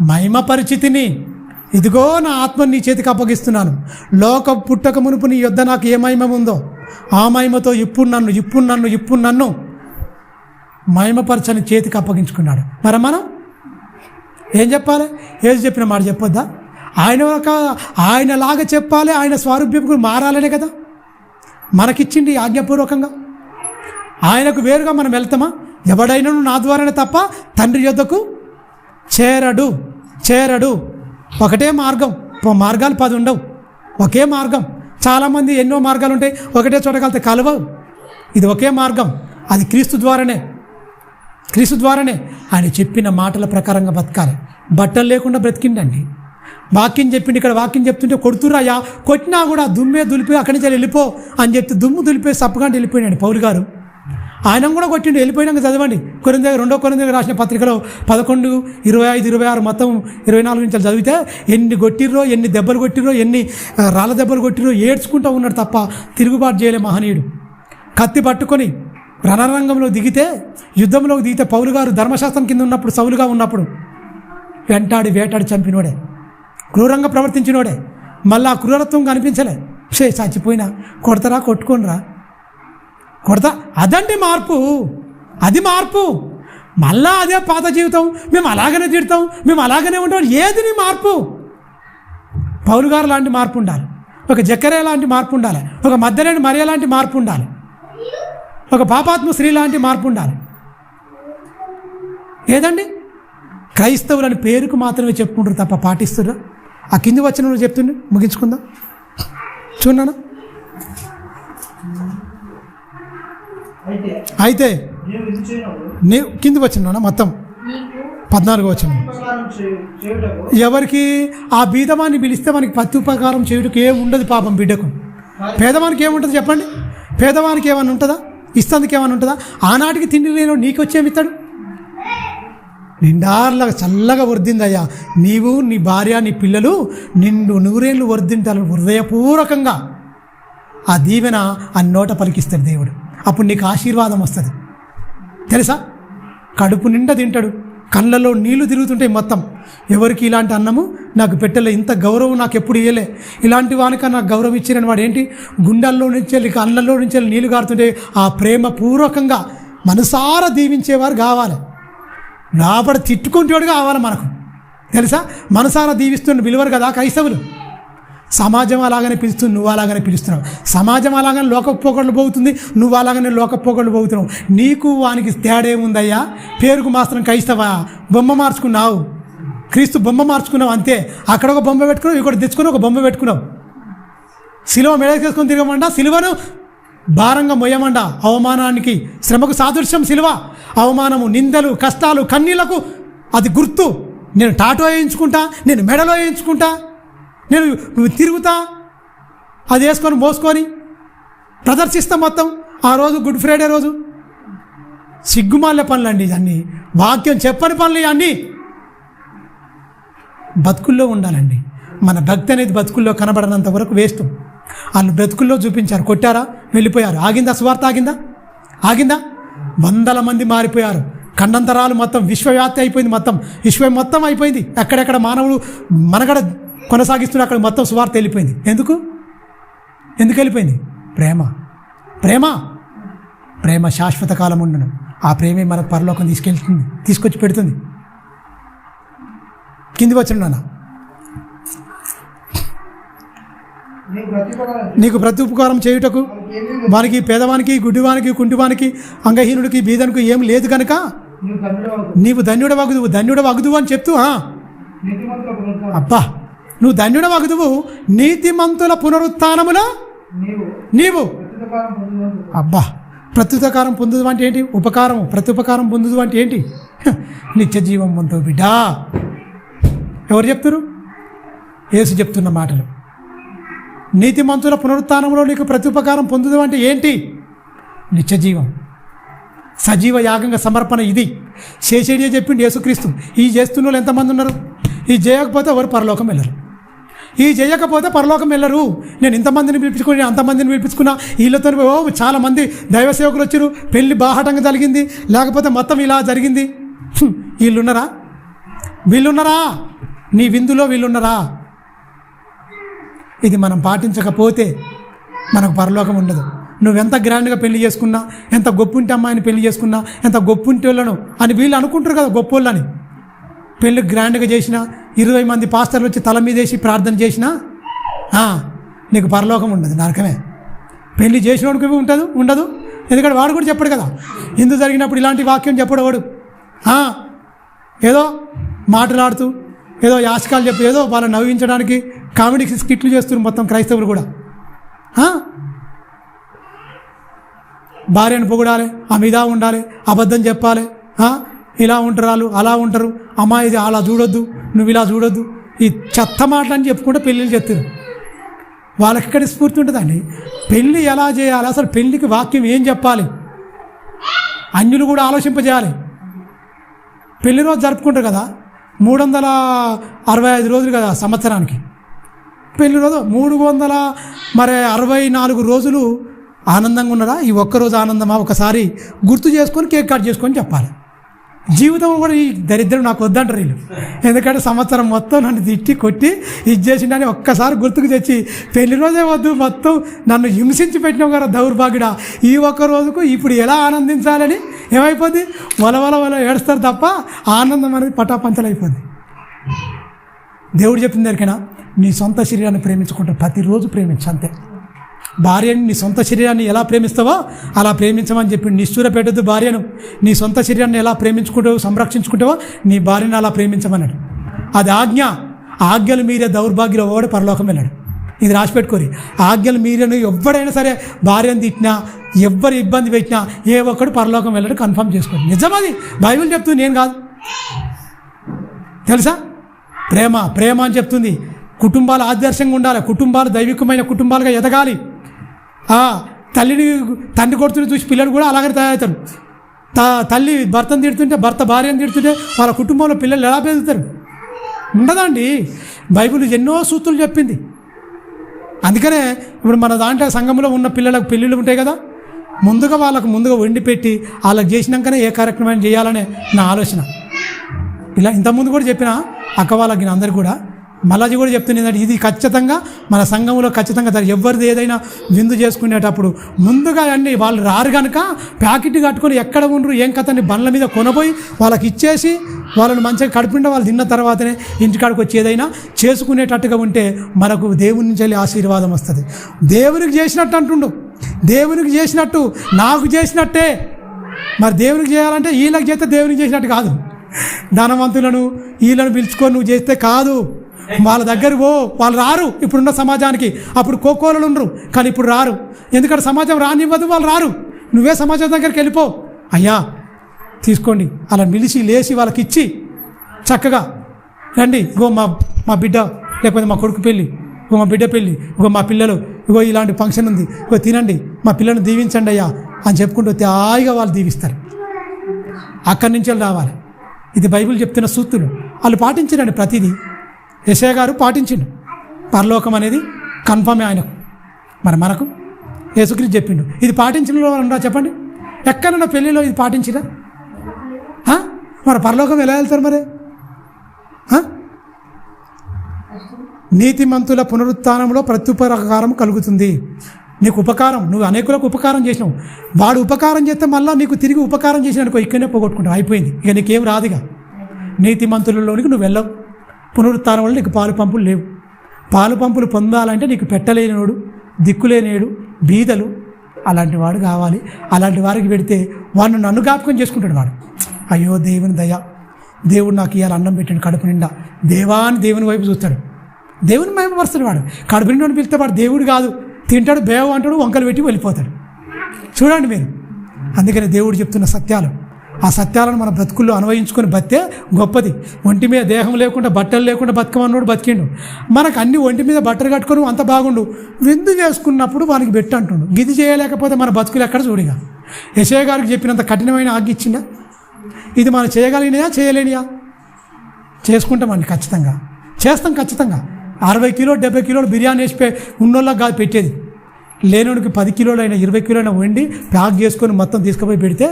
మహిమపరిచితిని. ఇదిగో నా ఆత్మని నీ చేతికి అప్పగిస్తున్నాను. లోక పుట్టక మునుపు నీ యొద్ద నాకు ఏ మహిమ ఉందో ఆ మహిమతో ఇప్పుడు నన్ను మహిమపరచని చేతికి అప్పగించుకున్నాడు. మరి మనం ఏం చెప్పాలి? ఏది చెప్పిన మాట చెప్పొద్దా? ఆయనలాగా చెప్పాలి, ఆయన స్వారూప్యకు మారాలనే కదా మనకిచ్చింది ఆజ్ఞాపూర్వకంగా. ఆయనకు వేరుగా మనం వెళ్తామా? ఎవడైనాను నా ద్వారానే తప్ప తండ్రి యొద్దకు చేరడు. ఒకటే మార్గం, మార్గాలు 10 ఉండవు, ఒకే మార్గం. చాలామంది ఎన్నో మార్గాలు ఉంటాయి, ఒకటే చోట కలితే కలవవు. ఇది ఒకే మార్గం, అది క్రీస్తు ద్వారానే ఆయన చెప్పిన మాటల ప్రకారంగా బతకాలి. బట్టలు లేకుండా బ్రతికిండండి. వాక్యం చెప్పిండి. ఇక్కడ వాక్యం చెప్తుంటే కొడుతురాయా, కొట్టినా కూడా దుమ్మే దులిపి అక్కడి నుంచి వెళ్ళిపో అని చెప్తే దుమ్ము దులిపేసి సప్పగంటే వెళ్ళిపోయాడు పౌలు గారు. ఆయన కూడా కొట్టిండు. వెళ్ళిపోయినాక చదవండి, 2 కొరింథీయులకు రాసిన పత్రికలో 11, 25, 26 మొత్తం 24 నుంచి చదివితే ఎన్ని కొట్టిర్రో, ఎన్ని దెబ్బలు కొట్టిర్రో, ఎన్ని రాళ్ళ దెబ్బలు కొట్టిర్రో ఏడ్చుకుంటూ ఉన్నాడు తప్ప తిరుగుబాటు చేయలే మహనీయుడు. కత్తి పట్టుకొని రణరంగంలో యుద్ధంలోకి దిగితే పౌలు గారు ధర్మశాస్త్రం కింద ఉన్నప్పుడు, సౌలుగా ఉన్నప్పుడు వేటాడి చంపినోడే, క్రూరంగా ప్రవర్తించినోడే. మళ్ళీ ఆ క్రూరత్వం కనిపించలే. చచ్చిపోయినా కొట్టుకోనరా కొడతా. అదండి మార్పు, అది మార్పు. మళ్ళా అదే పాత జీవితం, మేము అలాగనే తిడతాం, మేము అలాగనే ఉంటాం. ఏది నీ మార్పు? పౌలు గారు లాంటి మార్పు ఉండాలి, ఒక జక్కరే లాంటి మార్పు ఉండాలి, ఒక మధ్యలేని మరియ లాంటి మార్పు ఉండాలి, ఒక పాపాత్మ స్త్రీ లాంటి మార్పు ఉండాలి. ఏదండి? క్రైస్తవులని పేరుకు మాత్రమే చెప్పుకుంటారు తప్ప పాటిస్తుర్రా? ఆ కింది వచ్చిన చెప్తుండే ముగించుకుందాం. చూడన్నా, అయితే నీవు కింది వచ్చిన మొత్తం 14 వచ్చిన ఎవరికి? ఆ బీదవాన్ని పిలిస్తే మనకి ప్రత్యుపకారం చేయుటకు ఏమి ఉండదు పాపం బిడ్డకు. పేదవానికి ఏముంటుంది చెప్పండి? పేదవానికి ఏమైనా ఉంటుందా? ఇస్తందుకు ఏమైనా ఉంటుందా? ఆనాటికి తిండి లేని నీకు వచ్చేమిస్తాడు? నిండార్లాగా చల్లగా వర్ధిందయ్యా, నీవు నీ భార్య నీ పిల్లలు నిండు 100 వర్ధింటారు హృదయపూర్వకంగా. ఆ దీవెన ఆ నోట పలికిస్తాడు దేవుడు. అప్పుడు నీకు ఆశీర్వాదం వస్తుంది తెలుసా? కడుపు నిండా తింటాడు, కళ్ళలో నీళ్లు తిరుగుతుంటాయి మొత్తం. ఎవరికి ఇలాంటి అన్నము నాకు పెట్టలే, ఇంత గౌరవం నాకు ఎప్పుడు ఇవ్వలే, ఇలాంటి వానికన్నా నాకు గౌరవం ఇచ్చిరని వాడు ఏంటి? గుండెల్లో నుంచి వెళ్ళి కళ్ళల్లో నుంచి వెళ్ళి నీళ్లు గారుతుంటే ఆ ప్రేమ పూర్వకంగా మనసారా దీవించేవారు కావాలి. లోపల తిట్టుకుంటేవాడు కావాలి మనకు, తెలుసా? మనసారా దీవిస్తున్న పిలువరు కదా క్రైస్తవులు. సమాజం అలాగనే పిలుస్తుంది, నువ్వు అలాగనే పిలుస్తున్నావు. సమాజం అలాగనే లోకపోకళ్ళు పోతుంది, నువ్వు అలాగనే లోకపోకళ్ళు పోతున్నావు. నీకు వానికి తేడా ఏముందయ్యా? పేరుకు మాత్రం క్రైస్తవా? బొమ్మ మార్చుకున్నావు, క్రీస్తు బొమ్మ మార్చుకున్నావు అంతే. అక్కడ ఒక బొమ్మ పెట్టుకున్నావు, ఇక్కడ తెచ్చుకుని ఒక బొమ్మ పెట్టుకున్నావు. సిలువ మెడకేసుకొని తిరగమంట, సిలువను భారంగా మొయ్యమంట. అవమానానికి శ్రమకు సాదృశ్యం సిలువ. అవమానము, నిందలు, కష్టాలు, కన్నీళ్లకు అది గుర్తు. నేను టాటో వేయించుకుంటా, నేను మెడలో వేయించుకుంటా, నేను తిరుగుతా, అది వేసుకొని మోసుకొని ప్రదర్శిస్తాం మొత్తం. ఆ రోజు గుడ్ ఫ్రైడే రోజు సిగ్గుమాల పనులు అండి ఇవన్నీ. వాక్యం చెప్పని పనులు ఇవన్నీ. బతుకుల్లో ఉండాలండి. మన భక్తి అనేది బతుకుల్లో కనబడనంత వరకు వేస్ట్. వాళ్ళు బ్రతుకుల్లో చూపించారు, కొట్టారా, వెళ్ళిపోయారు. ఆగిందా సువార్త? ఆగిందా? వందల మంది మారిపోయారు. ఖండంతరాలు మొత్తం విశ్వవ్యాప్తి అయిపోయింది. విశ్వం మొత్తం అయిపోయింది. ఎక్కడెక్కడ మానవుడు మనగడ కొనసాగిస్తున్న అక్కడ మొత్తం సువార్త వెళ్ళిపోయింది. ఎందుకు వెళ్ళిపోయింది? ప్రేమ శాశ్వత కాలం ఉండను. ఆ ప్రేమే మనకు పరలోకం తీసుకొచ్చి పెడుతుంది. కింది వచ్చిన నాన్న, నీకు ప్రతి ఉపకారం చేయుటకు వానికి, పేదవానికి, గుడ్డివానికి, కుంటివానికి, అంగహీనుడికి, బీదనికి ఏం లేదు కనుక నీవు ధన్యుడవగుదువు అని చెప్తూ, అబ్బా నువ్వు ధన్యుడవగుదువు, నీతిమంతుల పునరుత్థానములో నీవు అబ్బా ప్రత్యుపకారం పొందుదు అంటే ఏంటి? ప్రత్యుపకారం పొందుదు అంటే ఏంటి? నిత్య జీవం పొందువు బిడ్డా. ఎవరు చెప్తారు? యేసు చెప్తున్న మాటలు. నీతిమంతుల పునరుత్థానంలో నీకు ప్రత్యుపకారం పొందుదు అంటే ఏంటి? నిత్య జీవం, సజీవ యాగంగా సమర్పణ. ఇది శేషేడియే చెప్పిండు యేసుక్రీస్తు. ఈ చేస్తున్న వాళ్ళు ఎంతమంది ఉన్నారు? ఈ చేయకపోతే ఎవరు పరలోకం వెళ్ళరు. నేను ఇంతమందిని పిలిపించుకుని, అంతమందిని పిలిపించుకున్నా, వీళ్ళతో చాలామంది దైవ సేవకులు వచ్చారు, పెళ్ళి బాహటంగా జరిగింది, లేకపోతే మొత్తం ఇలా జరిగింది. వీళ్ళున్నారా? నీ విందులో వీళ్ళున్నారా? ఇది మనం పాటించకపోతే మనకు పరలోకం ఉండదు. నువ్వెంత గ్రాండ్గా పెళ్లి చేసుకున్నా, ఎంత గొప్పింటి అమ్మాయిని పెళ్లి చేసుకున్నా, ఎంత గొప్పింటి వాళ్ళను అని వీళ్ళు అనుకుంటారు కదా గొప్పోళ్ళని. పెళ్ళి గ్రాండ్గా చేసినా, 20 మంది పాస్టర్లు వచ్చి తల మీద వేసి ప్రార్థన చేసినా నీకు పరలోకం ఉండదు, నరకమే. పెళ్లి చేసినోడికి ఉండదు. ఎందుకంటే వాడు కూడా చెప్పడు కదా. ఇందు జరిగినప్పుడు ఇలాంటి వాక్యం చెప్పడు వాడు. ఏదో మాట్లాడుతూ, ఏదో యాశకాలు చెప్పి, ఏదో వాళ్ళని నవ్వించడానికి కామెడీ స్కిట్లు చేస్తున్నారు మొత్తం క్రైస్తవులు కూడా. భార్యను పొగడాలి, ఆమె ఇదా ఉండాలి, అబద్ధం చెప్పాలి, ఇలా ఉంటారు వాళ్ళు, అలా ఉంటారు, అమ్మాయి ఇది అలా చూడొద్దు, నువ్వు ఇలా చూడొద్దు, ఈ చెత్త మాటలని చెప్పుకుంటే పెళ్ళిళ్ళు చెప్తారు. వాళ్ళకి ఇక్కడ స్ఫూర్తి ఉంటుందండి. పెళ్ళి ఎలా చేయాలి, అసలు పెళ్ళికి వాక్యం ఏం చెప్పాలి, అన్యులు కూడా ఆలోచింపజేయాలి. పెళ్లి రోజు జరుపుకుంటారు కదా, 365 రోజులు కదా సంవత్సరానికి. పెళ్లి రోజు 364 రోజులు ఆనందంగా ఉన్నారా? ఈ ఒక్కరోజు ఆనందమా? ఒకసారి గుర్తు చేసుకొని కేక్ కట్ చేసుకొని చెప్పాలి. జీవితం కూడా ఈ దరిద్రం నాకు వద్దంటారు వీళ్ళు. ఎందుకంటే సంవత్సరం మొత్తం నన్ను తిట్టి కొట్టి ఇది చేసిండని ఒక్కసారి గుర్తుకు తెచ్చి పెళ్లి రోజే వద్దు, మొత్తం నన్ను హింసించి పెట్టినావు కదా దౌర్భాగ్యుడా, ఈ ఒక్క రోజుకు ఇప్పుడు ఎలా ఆనందించాలని ఏమైపోద్ది? వల ఏడుస్తారు తప్ప ఆనందం అనేది పటాపంచలైపోద్ది. దేవుడు చెప్పింది ఎరికైనా, నీ సొంత శరీరాన్ని ప్రేమించుకుంటా, ప్రతిరోజు ప్రేమించు అంతే. భార్యని నీ సొంత శరీరాన్ని ఎలా ప్రేమిస్తావో అలా ప్రేమించమని చెప్పి, నిష్ఠూర పెట్టద్దు భార్యను. నీ సొంత శరీరాన్ని ఎలా ప్రేమించుకుంటావో, సంరక్షించుకుంటావో నీ భార్యను అలా ప్రేమించమన్నాడు. అది ఆజ్ఞ. ఆజ్ఞలు మీరే దౌర్భాగ్యులు ఎవడు పరలోకం వెళ్ళాడు. ఇది రాసిపెట్టుకోరి. ఆజ్ఞలు మీరేను ఎవడైనా సరే భార్యను తిట్టినా, ఎవ్వరు ఇబ్బంది పెట్టినా ఏ ఒక్కడు పరలోకం వెళ్ళాడు కన్ఫర్మ్ చేసుకోండి. నిజమది, బైబిల్ చెప్తుంది, నేను కాదు. తెలుసా? ప్రేమ అని చెప్తుంది. కుటుంబాలు ఆదర్శంగా ఉండాలి, కుటుంబాలు దైవికమైన కుటుంబాలుగా ఎదగాలి. తండ్రి కొడుతుని చూసి పిల్లలు కూడా అలాగే తయారవుతారు. తల్లి భర్తను తిడుతుంటే, భర్త భార్యను తిడుతుంటే వాళ్ళ కుటుంబంలో పిల్లలు ఎలా పెరుగుతారు? ఉండదండి. బైబిల్ ఎన్నో సూత్రులు చెప్పింది. అందుకనే ఇప్పుడు మన దాంట్లో సంఘంలో ఉన్న పిల్లలకు పెళ్ళిళ్ళు ఉంటాయి కదా, వాళ్ళకు ముందుగా వండి పెట్టి వాళ్ళకి చేసినాకనే ఏ కార్యక్రమాన్ని చేయాలనే నా ఆలోచన. ఇలా ఇంతకుముందు కూడా చెప్పిన అక్క వాళ్ళకి అందరు కూడా మళ్ళీ కూడా చెప్తుంది ఏంటంటే ఇది ఖచ్చితంగా మన సంఘంలో ఖచ్చితంగా ఎవరిది ఏదైనా విందు చేసుకునేటప్పుడు ముందుగా అన్నీ వాళ్ళు రారు కనుక ప్యాకెట్ కట్టుకొని ఎక్కడ ఉండరు ఏం కథని బండ్ల మీద కొనబోయి వాళ్ళకి ఇచ్చేసి వాళ్ళని మంచిగా కడుపుండా వాళ్ళు తిన్న తర్వాతనే ఇంటికాడికి వచ్చి ఏదైనా చేసుకునేటట్టుగా ఉంటే మనకు దేవుని నుంచి వెళ్ళి ఆశీర్వాదం వస్తుంది. దేవునికి చేసినట్టు అంటుండు, దేవునికి చేసినట్టు నాకు చేసినట్టే. మరి దేవునికి చేయాలంటే వీళ్ళకి చేస్తే దేవునికి చేసినట్టు కాదు. ధనవంతులను వీళ్ళను పిలుచుకొని నువ్వు చేస్తే కాదు. వాళ్ళ దగ్గర వాళ్ళు రారు ఇప్పుడున్న సమాజానికి. అప్పుడు కోకోలు ఉండరు కానీ ఇప్పుడు రారు, ఎందుకంటే సమాజం రానివ్వదు, వాళ్ళు రారు. నువ్వే సమాజం దగ్గరికి వెళ్ళిపో, అయ్యా తీసుకోండి అలా పిలిచి లేచి వాళ్ళకి ఇచ్చి చక్కగా రండి, ఇగో మా బిడ్డ లేకపోతే మా కొడుకు పెళ్ళి, ఇగో మా బిడ్డ పెళ్ళి, ఇగో మా పిల్లలు, ఇగో ఇలాంటి ఫంక్షన్ ఉంది, ఇగో తినండి, మా పిల్లల్ని దీవించండి అయ్యా అని చెప్పుకుంటూ హాయిగా వాళ్ళు దీవిస్తారు. అక్కడి నుంచి రావాలి. ఇది బైబిల్ చెప్తున్న సూక్తులు. వాళ్ళు పాటించరండి ప్రతిదీ. యెషయా గారు పాటించిండు. పరలోకం అనేది కన్ఫర్మే ఆయనకు. మరి మనకు యేసుక్రీస్తు చెప్పిండు. ఇది పాటించిన వాళ్ళు ఉండరా చెప్పండి? ఎక్కడన్నా పెళ్ళిలో ఇది పాటించిరా? మరి పరలోకం ఎలా వెళ్తారు మరి? నీతిమంతుల పునరుత్థానంలో ప్రత్యుపకారం కలుగుతుంది. నీకు ఉపకారం, నువ్వు అనేకులకు ఉపకారం చేసినావు, వాడు ఉపకారం చేస్తే మళ్ళీ నీకు తిరిగి ఉపకారం చేసినానుకో ఇక్కడనే పోగొట్టుకుంటావు, అయిపోయింది. ఇక నీకేం రాదుగా. నీతిమంతులలోనికి నువ్వు వెళ్ళవు. పునరుత్థానం వల్ల నీకు పాలు పంపులు లేవు. పాలు పంపులు పొందాలంటే నీకు పెట్టలేనివాడు, దిక్కులేనివాడు, బీదలు అలాంటి వాడు కావాలి. అలాంటి వారికి పెడితే వాడిని నన్ను జ్ఞాపకం చేసుకుంటాడు వాడు. అయ్యో దేవుని దయ, దేవుడు నాకు ఇవాళ అన్నం పెట్టాడు కడుపు నిండా, దేవాన్ని దేవుని వైపు చూస్తాడు, దేవుని మహిమపరుస్తాడు. వాడు కడుపు నిండా పిలిస్తే వాడు దేవుడు కాదు, తింటాడు, బేవ అంటాడు, వంకలు పెట్టి వెళ్ళిపోతాడు. చూడండి మీరు. అందుకని దేవుడు చెప్తున్న సత్యాలు, ఆ సత్యాలను మన బ్రతుకుల్లో అన్వయించుకొని బతికే గొప్పది. ఒంటి మీద దేహం లేకుండా బట్టలు లేకుండా బతకమన్నాడు, బతికిండు. మనకు అన్ని ఒంటి మీద బట్టలు కట్టుకొని అంత బాగుండు, విందు చేసుకున్నప్పుడు వానికి పెట్టి అంటుండు. గిది చేయలేకపోతే మన బతుకులు ఎక్కడ చూడిగా. యెషయా గారికి చెప్పినంత కఠినమైన ఆజ్ఞ ఇచ్చిందా? ఇది మనం చేయగలిగినాయా చేయలేనియా? చేసుకుంటామండి, ఖచ్చితంగా చేస్తాం. ఖచ్చితంగా 60 కిలోలు 70 కిలోలు బిర్యానీ వేసి ఉన్నోళ్ళకి కాదు పెట్టేది. లేనోడికి 10 కిలోలైనా 20 కిలోలైనా వండి ప్యాక్ చేసుకొని మొత్తం తీసుకుపోయి పెడితే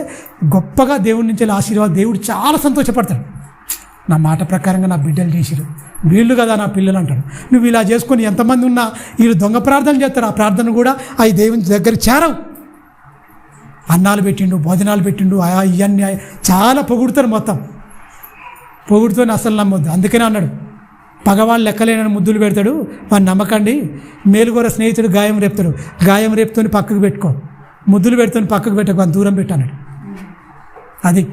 గొప్పగా దేవుడి నుంచి ఆశీర్వాదం, దేవుడు చాలా సంతోషపడతాడు. నా మాట ప్రకారంగా నా బిడ్డలు చేసిరు, వీళ్ళు కదా నా పిల్లలు అంటాడు. నువ్వు ఇలా చేసుకొని ఎంతమంది ఉన్నా వీళ్ళు దొంగ ప్రార్థన చేస్తారు, ఆ ప్రార్థన కూడా అవి దేవుని దగ్గర చేరవు. అన్నాలు పెట్టిండు, భోజనాలు పెట్టిండు, ఇవన్నీ చాలా పొగుడుతారు. మొత్తం పొగుడుతో అసలు నమ్మొద్దు. అందుకనే అన్నాడు, పగవాళ్ళు లెక్కలేనని ముద్దులు పెడతాడు, వాడిని నమ్మకండి. మేలుగోర స్నేహితుడు గాయం రేపుతాడు, గాయం రేపుతోని పక్కకు పెట్టుకో, ముద్దులు పెడుతోని పక్కకు పెట్టకు, అని దూరం పెట్టాడు. అది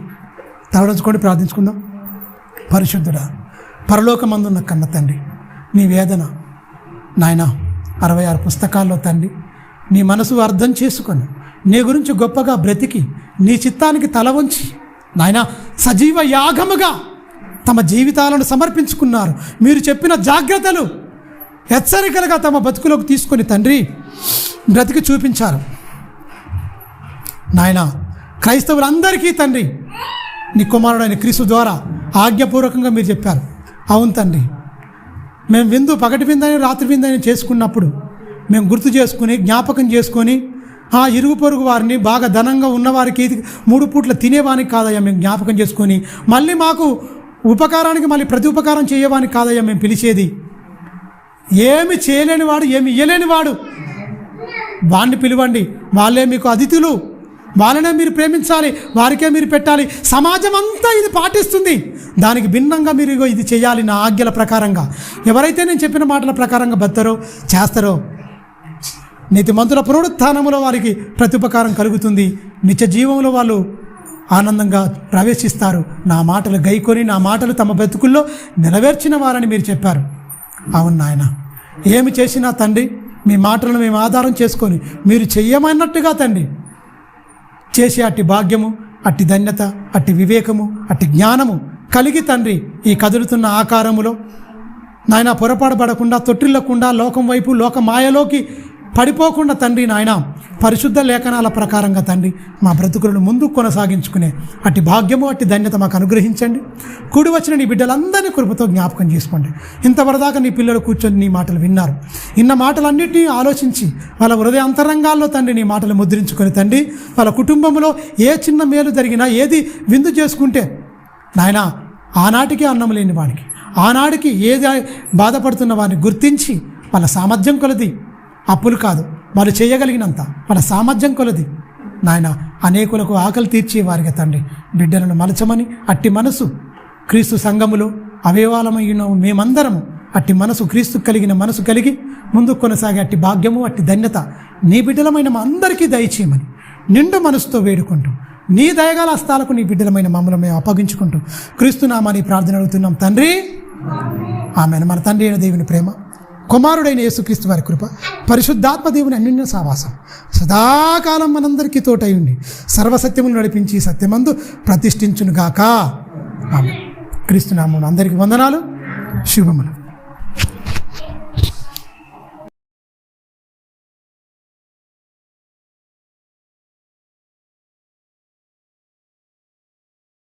తవడించుకొని ప్రార్థించుకుందాం. పరిశుద్ధుడా, పరలోకమందున్న కన్న తండ్రి, నీ వేదన నాయన 66 పుస్తకాల్లో తండ్రి నీ మనసు అర్థం చేసుకొని నీ గురించి గొప్పగా బ్రతికి నీ చిత్తానికి తల వంచి నాయన సజీవ యాగముగా తమ జీవితాలను సమర్పించుకున్నారు. మీరు చెప్పిన జాగ్రత్తలు హెచ్చరికలుగా తమ బతుకులోకి తీసుకొని తండ్రి బ్రతికి చూపించారు. నాయన క్రైస్తవులందరికీ తండ్రి నీ కుమారుడైన క్రీస్తు ద్వారా ఆజ్ఞాపూర్వకంగా మీరు చెప్పారు. అవును తండ్రి, మేము విందు పగటి విందని రాత్రి విందని చేసుకున్నప్పుడు మేము గుర్తు చేసుకుని జ్ఞాపకం చేసుకొని ఆ ఇరుగు పొరుగు వారిని, బాగా ధనంగా ఉన్నవారికి 3 పూట్ల తినేవానికి కాదయ్యా మేము జ్ఞాపకం చేసుకొని, మళ్ళీ మాకు ఉపకారానికి మళ్ళీ ప్రతి ఉపకారం చేయవానికి కాదయ్యా మేము పిలిచేది. ఏమి చేయలేని వాడు, ఏమి ఇయ్యలేని వాడు, వాడిని పిలవండి. వాళ్ళే మీకు అతిథులు, వాళ్ళనే మీరు ప్రేమించాలి, వారికే మీరు పెట్టాలి. సమాజం అంతా ఇది పాటిస్తుంది, దానికి భిన్నంగా మీరు ఇగో ఇది చేయాలి నా ఆజ్ఞల ప్రకారంగా. ఎవరైతే నేను చెప్పిన మాటల ప్రకారంగా బతారో చేస్తారో నీతిమంతుల పునరుత్థానంలో వారికి ప్రత్యుపకారం కలుగుతుంది. నిత్య జీవంలో వాళ్ళు ఆనందంగా ప్రవేశిస్తారు. నా మాటలు గైకొని నా మాటలు తమ బ్రతుకుల్లో నెరవేర్చిన వారని మీరు చెప్పారు. అవును నాయన, ఏమి చేసినా తండ్రి మీ మాటలను మేము ఆధారం చేసుకొని మీరు చెయ్యమన్నట్టుగా తండ్రి చేసే అట్టి భాగ్యము, అట్టి ధన్యత, అట్టి వివేకము, అట్టి జ్ఞానము కలిగి తండ్రి ఈ కదులుతున్న ఆకారములో నాయన పొరపాటు పడకుండా, తొట్టిల్లకుండా, లోకం వైపు లోక మాయలోకి పడిపోకుండా తండ్రి నాయన పరిశుద్ధ లేఖనాల ప్రకారంగా తండ్రి మా బ్రతుకులను ముందుకు కొనసాగించుకునే అట్టి భాగ్యము, అట్టి ధన్యత మాకు అనుగ్రహించండి. కూడి వచ్చిన నీ బిడ్డలందరినీ కృపతో జ్ఞాపకం చేసుకోండి. ఇంతవరదాకా నీ పిల్లలు కూర్చొని నీ మాటలు విన్నారు. ఇన్న మాటలన్నింటినీ ఆలోచించి వాళ్ళ హృదయ అంతరంగాల్లో తండ్రి నీ మాటలు ముద్రించుకొని తండ్రి వాళ్ళ కుటుంబంలో ఏ చిన్న మేలు జరిగినా, ఏది విందు చేసుకుంటే నాయన ఆనాటికి అన్నం లేని వాడికి, ఆనాడికి ఏది బాధపడుతున్న వారిని గుర్తించి వాళ్ళ సామర్థ్యం కొలది, అప్పులు కాదు వాళ్ళు చేయగలిగినంత వాళ్ళ సామర్థ్యం కొలది నాయన అనేకులకు ఆకలి తీర్చే వారిగా తండ్రి బిడ్డలను మలచమని, అట్టి మనసు క్రీస్తు సంఘములో అవయవాలమైన మేమందరము అట్టి మనసు క్రీస్తు కలిగిన మనసు కలిగి ముందుకు కొనసాగే అట్టి భాగ్యము, అట్టి ధన్యత నీ బిడ్డలమైన మా అందరికీ దయచేయమని నిండు మనసుతో వేడుకుంటూ నీ దయగల హస్తాలకు నీ బిడ్డలమైన మమ్మల్ని మేము అప్పగించుకుంటూ క్రీస్తునామాని ప్రార్థన అడుగుతున్నాం తండ్రి, ఆమెను. మన తండ్రి అయిన దేవుని ప్రేమ, కుమారుడైన యేసుక్రీస్తు వారి కృప, పరిశుద్ధాత్మ దేవుని అన్యోన్య సావాసం సదాకాలం మనందరికీ తోటై ఉండి సర్వసత్యమును నడిపించి సత్యమందు ప్రతిష్ఠించునుగాక. ఆమె. క్రీస్తునామం అందరికీ వందనాలు, శుభములు.